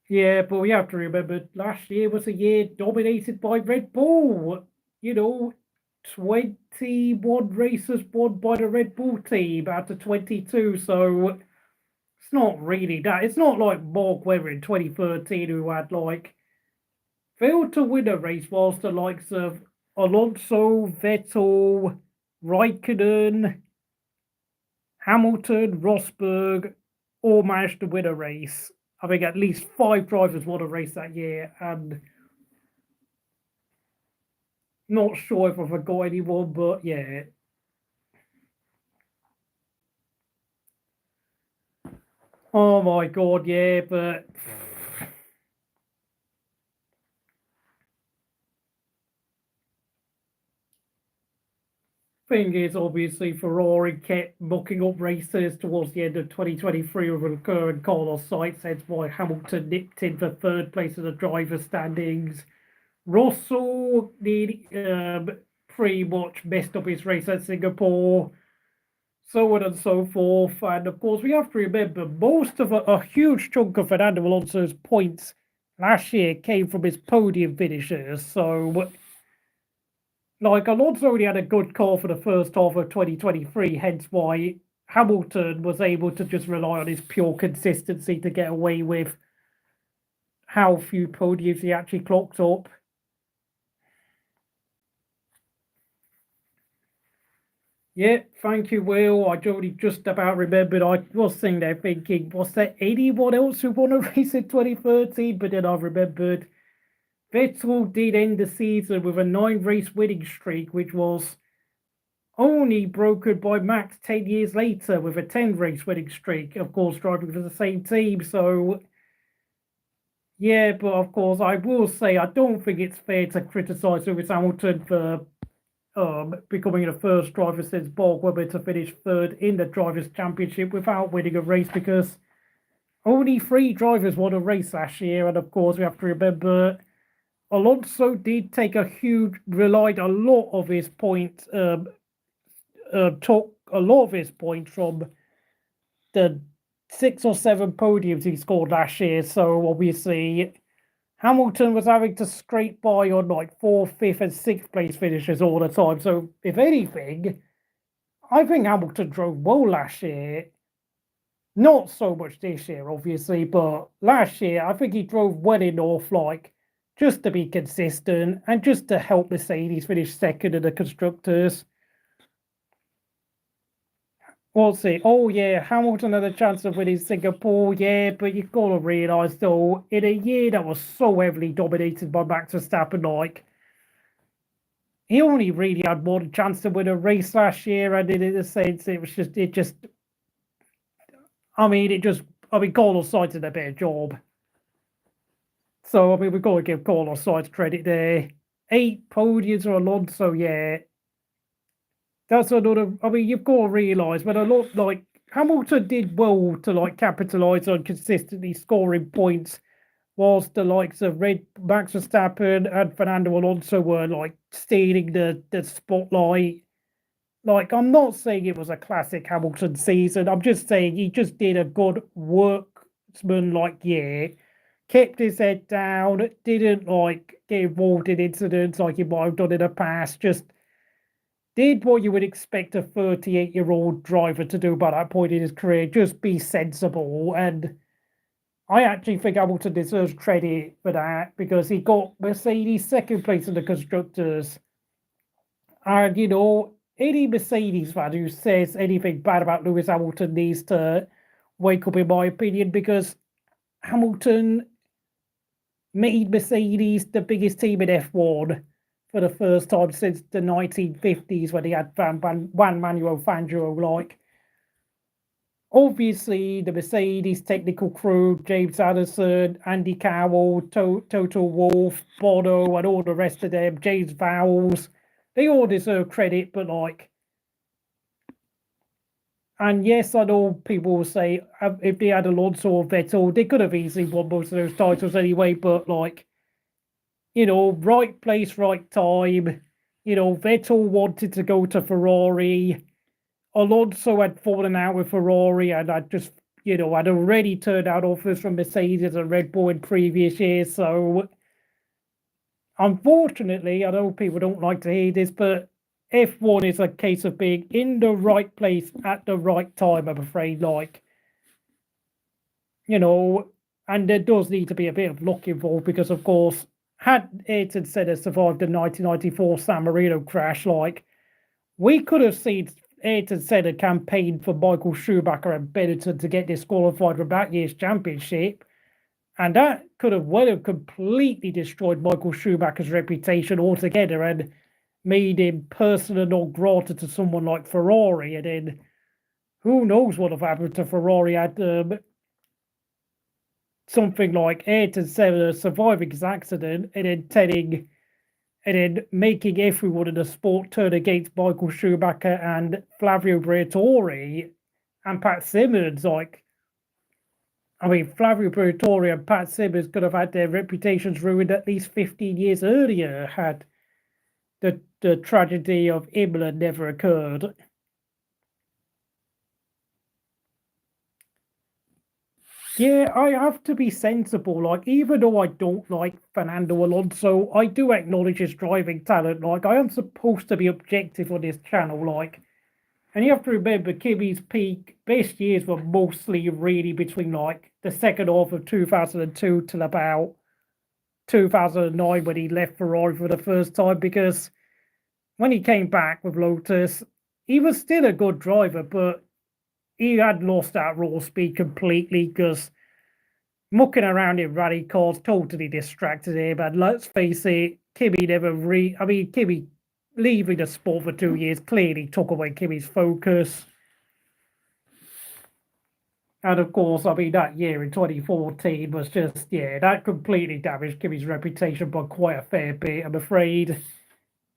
Yeah, but we have to remember last year was a year dominated by Red Bull. 21 races won by the Red Bull team out of 22. So it's not really that. It's not like Mark Webber in 2013 who had failed to win a race whilst the likes of Alonso, Vettel, Raikkonen, Hamilton, Rosberg all managed to win a race. I think at least 5 drivers won a race that year, and not sure if I forgot anyone, but yeah. Oh my god, yeah, but thing is, obviously, Ferrari kept mucking up races towards the end of 2023 with Leclerc and Carlos Sainz, hence why Hamilton nipped in for 3rd place in the driver's standings. Russell pretty much messed up his race at Singapore, so on and so forth. And of course, we have to remember most of a huge chunk of Fernando Alonso's points last year came from his podium finishes. So, Alonso only had a good car for the first half of 2023, hence why Hamilton was able to just rely on his pure consistency to get away with how few podiums he actually clocked up. Yeah, thank you, Will. I only just about remembered. I was sitting there thinking, was there anyone else who won a race in 2013? But then I remembered Vettel did end the season with a 9-race winning streak, which was only broken by Max 10 years later with a 10-race winning streak, of course, driving for the same team. So, yeah, but of course, I will say I don't think it's fair to criticise Lewis Hamilton for becoming the first driver since Mark Webber to finish 3rd in the Drivers' Championship without winning a race, because only 3 drivers won a race last year. And of course, we have to remember Alonso did take relied a lot of his points, took a lot of his points from the 6 or 7 podiums he scored last year. So obviously, Hamilton was having to scrape by on 4th, 5th, and 6th place finishes all the time. So if anything, I think Hamilton drove well last year. Not so much this year, obviously, but last year I think he drove well enough, just to be consistent and just to help Mercedes finish 2nd in the constructors. We'll see. Oh, yeah, Hamilton had a chance of winning Singapore, yeah, but you've got to realise, though, in a year that was so heavily dominated by Max Verstappen, he only really had one chance to win a race last year, and in a sense, Carlos Sainz did a better job. So, we've got to give Carlos Sainz credit there. 8 podiums for Alonso, yeah. That's another. You've got to realise when a lot Hamilton did well to capitalise on consistently scoring points whilst the likes of Max Verstappen and Fernando Alonso were like stealing the spotlight. Like, I'm not saying it was a classic Hamilton season. I'm just saying he just did a good workman-like year, kept his head down, didn't like get involved in incidents like he might have done in the past. Just did what you would expect a 38-year-old driver to do by that point in his career. Just be sensible. And I actually think Hamilton deserves credit for that because he got Mercedes second place in the constructors. And, you know, any Mercedes fan who says anything bad about Lewis Hamilton needs to wake up, in my opinion, because Hamilton made Mercedes the biggest team in F1 for the first time since the 1950s when he had Juan Manuel Fangio. Like, obviously, the Mercedes technical crew, James Allison, Andy Cowell, Toto Wolff, Bono, and all the rest of them, James Vowles, they all deserve credit, but like, and yes, I know people will say if they had Alonso or Vettel, they could have easily won most of those titles anyway, but like, you know, right place, right time. You know, Vettel wanted to go to Ferrari. Alonso had fallen out with Ferrari, and I'd just, you know, I'd already turned out offers from Mercedes and Red Bull in previous years. So, unfortunately, I know people don't like to hear this, but F1 is a case of being in the right place at the right time, I'm afraid. Like, you know, and there does need to be a bit of luck involved because, of course, had Ayrton Senna survived the 1994 San Marino crash, like, we could have seen Ayrton Senna campaign for Michael Schumacher and Benetton to get disqualified from that year's championship. And that could have well have completely destroyed Michael Schumacher's reputation altogether and made him persona non grata to someone like Ferrari. And then who knows what would have happened to Ferrari had something like Ayrton Senna surviving his accident and then making everyone in the sport turn against Michael Schumacher and Flavio Briatore and Pat Simmons. Like, I mean, Flavio Briatore and Pat Simmons could have had their reputations ruined at least 15 years earlier had the tragedy of Imola never occurred. Yeah, I have to be sensible. Like, even though I don't like Fernando Alonso, I do acknowledge his driving talent. Like, I am supposed to be objective on this channel. Like, and you have to remember, Kimi's peak best years were mostly really between like the second half of 2002 till about 2009 when he left Ferrari for the first time. Because when he came back with Lotus, he was still a good driver, but he had lost that raw speed completely because mucking around in rally cars totally distracted him. And let's face it, Kimi never Kimi leaving the sport for 2 years clearly took away Kimi's focus. And of course, I mean, that year in 2014 was just, yeah, that completely damaged Kimi's reputation by quite a fair bit, I'm afraid.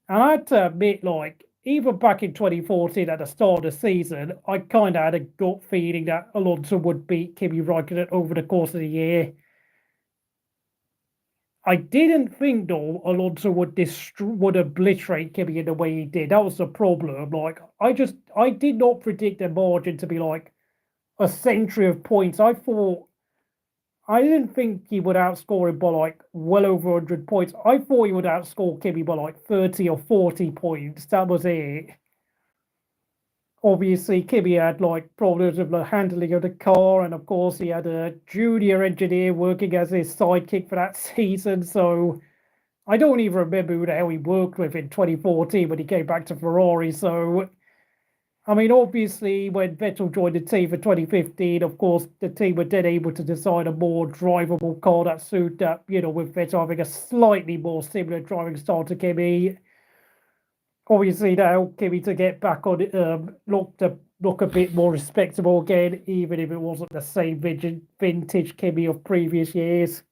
And I had to admit, like, even back in 2014 at the start of the season, I kind of had a gut feeling that Alonso would beat Kimi Räikkönen over the course of the year. I didn't think, though, Alonso would obliterate Kimi in the way he did. That was the problem. Like, I did not predict the margin to be like a century of points. I didn't think he would outscore him by like well over 100 points. I thought he would outscore Kimi by like 30 or 40 points. That was it. Obviously, Kimi had like problems with the handling of the car, and of course, he had a junior engineer working as his sidekick for that season. So I don't even remember who the hell he worked with in 2014 when he came back to Ferrari. So, I mean, obviously, when Vettel joined the team for 2015, of course, the team were then able to design a more drivable car that suited that, you know, with Vettel having a slightly more similar driving style to Kimi. Obviously, that helped Kimi to get back on it, look a bit more respectable again, even if it wasn't the same vintage Kimi of previous years.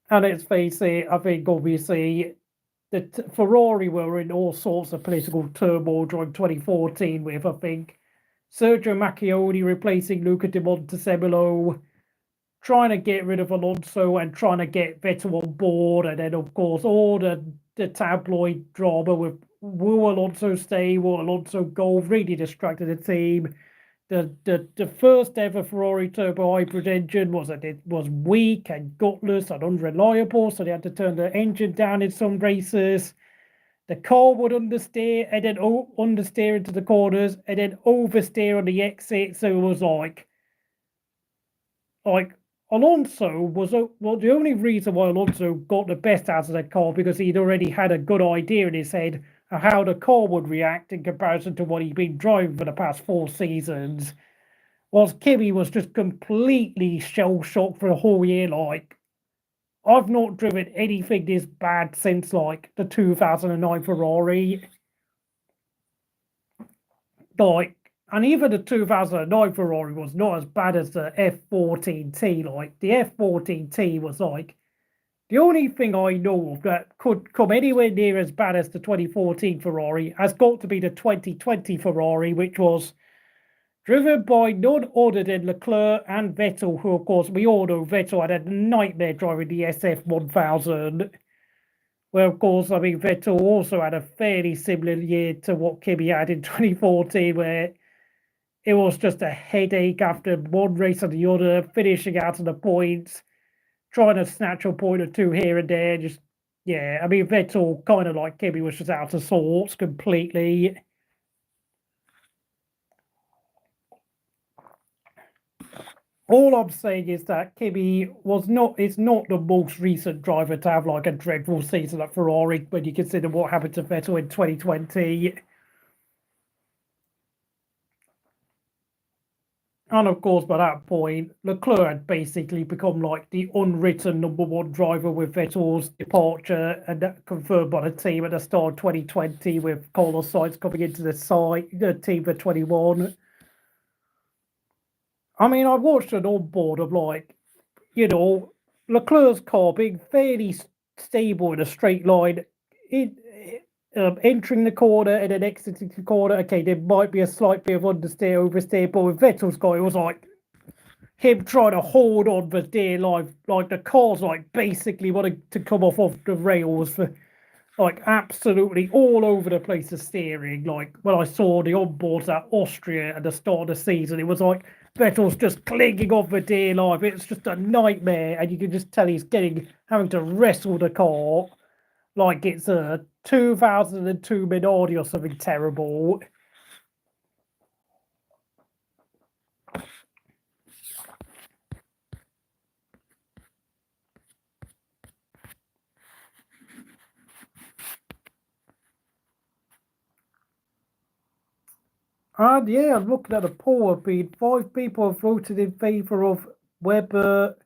And let's face it, I think obviously that Ferrari were in all sorts of political turmoil during 2014 with, I think, Sergio Macchioni replacing Luca Di Montezemolo, trying to get rid of Alonso and trying to get Vettel on board, and then of course all the tabloid drama with will Alonso stay, will Alonso go, really distracted the team. The first ever Ferrari turbo hybrid engine was weak and gutless and unreliable, so they had to turn the engine down in some races. The car would understeer and then understeer into the corners and then oversteer on the exit. So it was like Alonso was the only reason why Alonso got the best out of the car, because he'd already had a good idea in his head of how the car would react in comparison to what he'd been driving for the past 4 seasons. Whilst Kimi was just completely shell-shocked for a whole year. Like, I've not driven anything this bad since like the 2009 Ferrari. And even the 2009 Ferrari was not as bad as the F14T. Like, the F14T was like, the only thing I know of that could come anywhere near as bad as the 2014 Ferrari has got to be the 2020 Ferrari, which was driven by none other than Leclerc and Vettel, who, of course, we all know Vettel had a nightmare driving the SF1000. Where, of course, I mean, Vettel also had a fairly similar year to what Kimi had in 2014, where it was just a headache after one race or the other, finishing out of the points, trying to snatch a point or two here and there. Just, yeah, I mean, Vettel, kind of like Kimi, was just out of sorts completely. All I'm saying is that Kimi is not the most recent driver to have like a dreadful season at Ferrari when you consider what happened to Vettel in 2020. And of course, by that point, Leclerc had basically become like the unwritten #1 driver with Vettel's departure, and that confirmed by the team at the start of 2020 with Carlos Sainz coming into the team for 21. I mean, I watched an onboard of like, Leclerc's car being fairly stable in a straight line, entering the corner and then exiting the corner. Okay, there might be a slight bit of understeer, oversteer, but with Vettel's car, it was like him trying to hold on for dear life. Like, the car's like basically wanting to come off the rails for like absolutely all over the place of steering. Like, when I saw the onboards at Austria at the start of the season, it was like Vettel's just clinging on for dear life. It's just a nightmare, and you can just tell he's having to wrestle the car like it's a 2002 Minardi or something terrible. And yeah, I'm looking at the poll. 5 people have voted in favour of Webber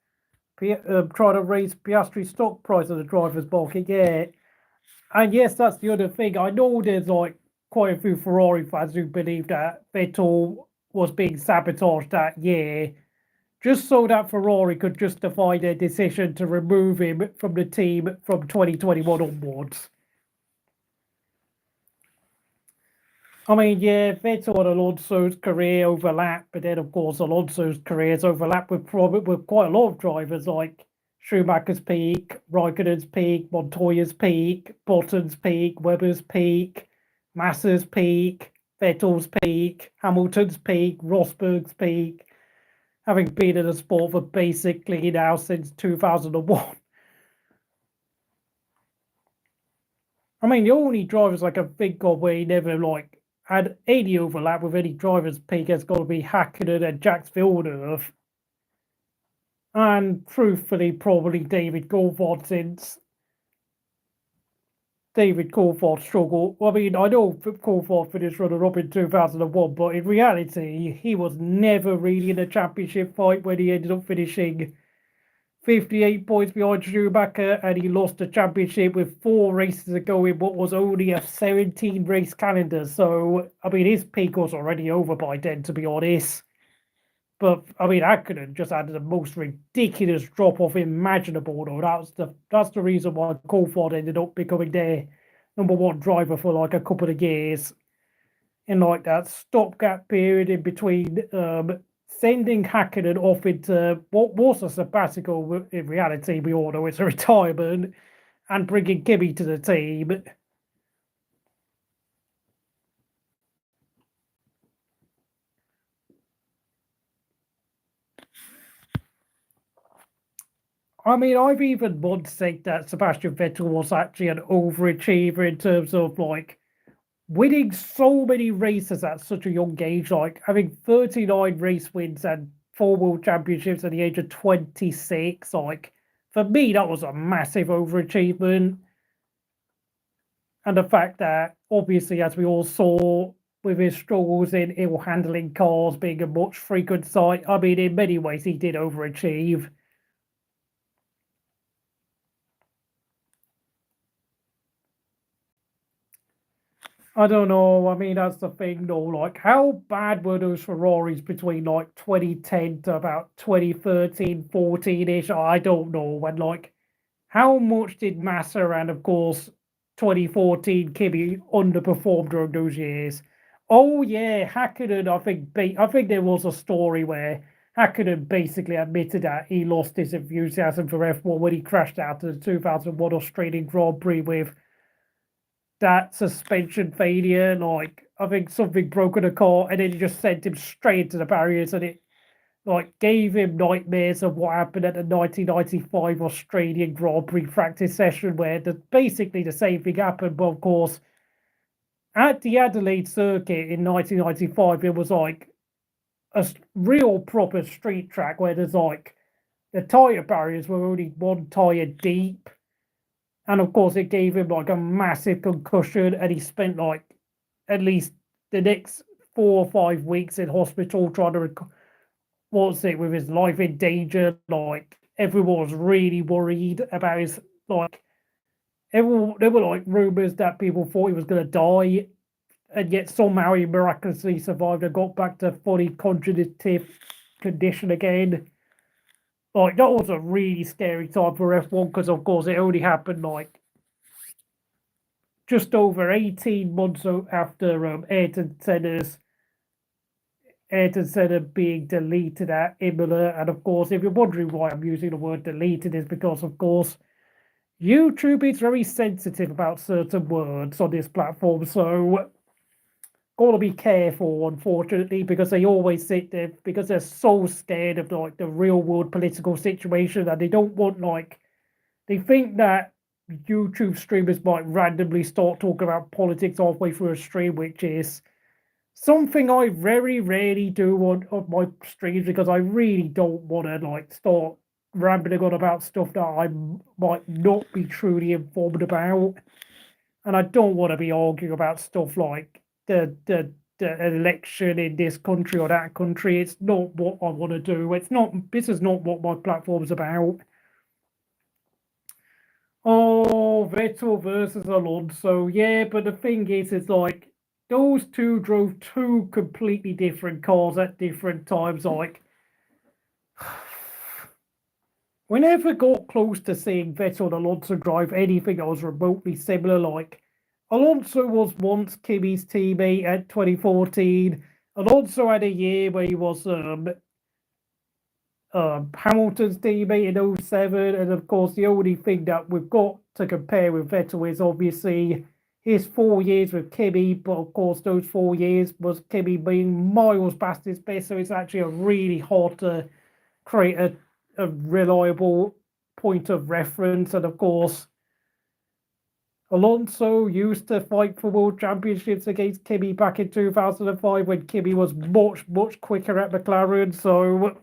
trying to raise Piastri stock price of the driver's market. Yeah. And yes, that's the other thing. I know there's like quite a few Ferrari fans who believe that Vettel was being sabotaged that year, just so that Ferrari could justify their decision to remove him from the team from 2021 onwards. I mean, yeah, Vettel and Alonso's career overlap, but then of course Alonso's careers overlap with quite a lot of drivers, like Schumacher's peak, Raikkonen's peak, Montoya's peak, Bottas' peak, Webber's peak, Massa's peak, Vettel's peak, Hamilton's peak, Rosberg's peak, having been in the sport for basically now since 2001. I mean, the only drivers I can think of where he never like had any overlap with any driver's peak has got to be Hakkinen and Jacques Villeneuve. And truthfully, probably David Coulthard, since David Coulthard struggled. I mean, I know Coulthard finished runner-up in 2001, but in reality, he was never really in a championship fight when he ended up finishing 58 points behind Schumacher, and he lost the championship with 4 races to go in what was only a 17-race calendar. So, I mean, his peak was already over by then, to be honest. But, I mean, Hakkinen just had the most ridiculous drop-off imaginable, though. That's the reason why Coulthard ended up becoming their #1 driver for, like, a couple of years. In, like, that stopgap period in between sending Hakkinen off into what was a sabbatical, in reality, we all know it's a retirement, and bringing Kimi to the team. I mean, I've even once said that Sebastian Vettel was actually an overachiever in terms of like winning so many races at such a young age, like having 39 race wins and 4 world championships at the age of 26. Like, for me, that was a massive overachievement. And the fact that, obviously, as we all saw with his struggles in ill handling cars being a much frequent sight, I mean, in many ways, he did overachieve. I don't know. I mean, that's the thing, though. Like, how bad were those Ferraris between like 2010 to about 2013, 14 ish? I don't know. And like, how much did Massa and, of course, 2014 Kimi underperform during those years? Oh yeah, Hakkinen. I think there was a story where Hakkinen basically admitted that he lost his enthusiasm for F1 when he crashed out of the 2001 Australian Grand Prix with that suspension failure. Like, I think something broke in the car, and then it just sent him straight into the barriers, and it like gave him nightmares of what happened at the 1995 Australian Grand Prix practice session, where basically the same thing happened. But of course, at the Adelaide circuit in 1995, it was like a real proper street track where there's like the tire barriers were only 1 tire deep. And of course, it gave him like a massive concussion, and he spent like at least the next 4 or 5 weeks in hospital trying to what's it with his life in danger. Like, everyone was really worried about his like everyone. There were like rumors that people thought he was going to die, and yet somehow he miraculously survived and got back to fully cognitive condition again. Like, that was a really scary time for F1 because, of course, it only happened like just over 18 months after Ayrton Senna being deleted at Imola. And of course, if you're wondering why I'm using the word deleted, is because, of course, YouTube is very sensitive about certain words on this platform. So, gotta be careful, unfortunately, because they always sit there because they're so scared of like the real world political situation, and they don't want like they think that YouTube streamers might randomly start talking about politics halfway through a stream, which is something I very rarely do on my streams because I really don't want to like start rambling on about stuff that I might not be truly informed about, and I don't want to be arguing about stuff like the election in this country or that country. It's not what I want to do. It's not. This is not what my platform's about. Oh, Vettel versus Alonso. Yeah, but the thing is like those two drove two completely different cars at different times. Like, we never got close to seeing Vettel and Alonso drive anything that was remotely similar. Like, Alonso was once Kimi's teammate at 2014. Alonso had a year where he was Hamilton's teammate in 07. And of course, the only thing that we've got to compare with Vettel is obviously his 4 years with Kimi. But of course, those 4 years was Kimi being miles past his best. So it's actually a really hard to create a reliable point of reference. And of course, Alonso used to fight for world championships against Kimi back in 2005 when Kimi was much, much quicker at McLaren. So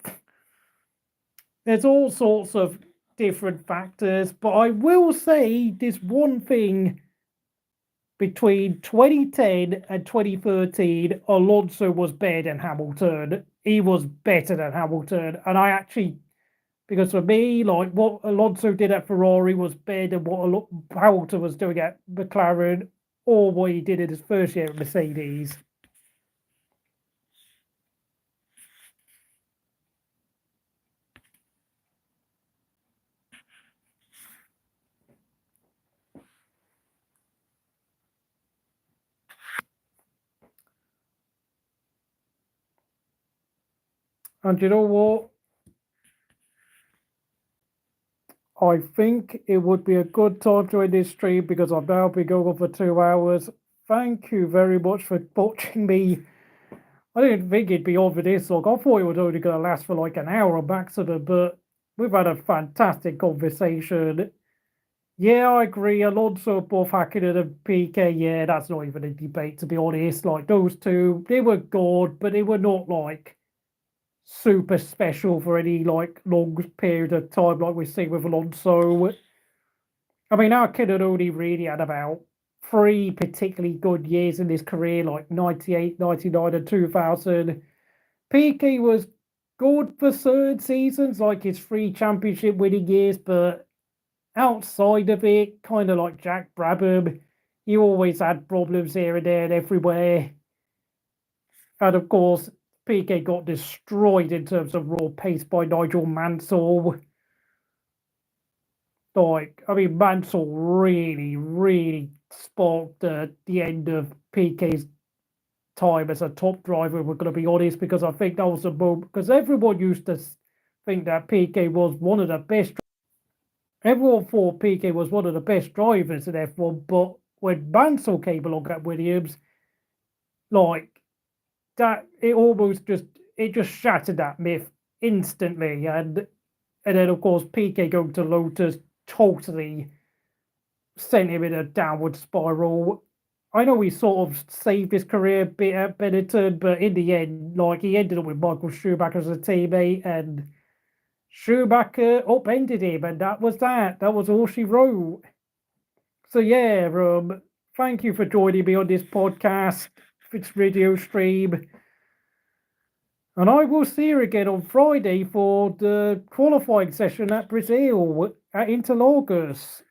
there's all sorts of different factors, but I will say this one thing: between 2010 and 2013, Alonso was better than Hamilton. He was better than Hamilton. And I actually, because for me, like what Alonso did at Ferrari was better than what Hamilton was doing at McLaren or what he did in his first year at Mercedes. And you know what? I think it would be a good time to end this stream because I've now been going on for 2 hours. Thank you very much for watching me. I didn't think it'd be on for this long. I thought it was only going to last for like an hour maximum, but we've had a fantastic conversation. Yeah, I agree. Alonso, both Hakkinen and PK, yeah, that's not even a debate, to be honest. Like, those two, they were good, but they were not, like, super special for any, like, long period of time like we see with Alonso. I mean, Hakkinen only really had about 3 particularly good years in his career, like 98, 99, and 2000. PK was good for certain seasons, like his 3 championship winning years, but outside of it, kind of like Jack Brabham, he always had problems here and there and everywhere. And of course, PK got destroyed in terms of raw pace by Nigel Mansell. Like, I mean, Mansell really, really sparked the end of PK's time as a top driver, we're going to be honest, because I think that was a moment, because everyone used to think that PK was one of the best. Everyone thought PK was one of the best drivers in F1, but when Mansell came along at Williams, like that, it just shattered that myth instantly, and then of course PK going to Lotus totally sent him in a downward spiral. I know he sort of saved his career a bit at Benetton, but in the end, like he ended up with Michael Schumacher as a teammate, and Schumacher upended him, and that was that. That was all she wrote. So yeah, thank you for joining me on this podcast, this video stream. And I will see you again on Friday for the qualifying session at Brazil at Interlagos.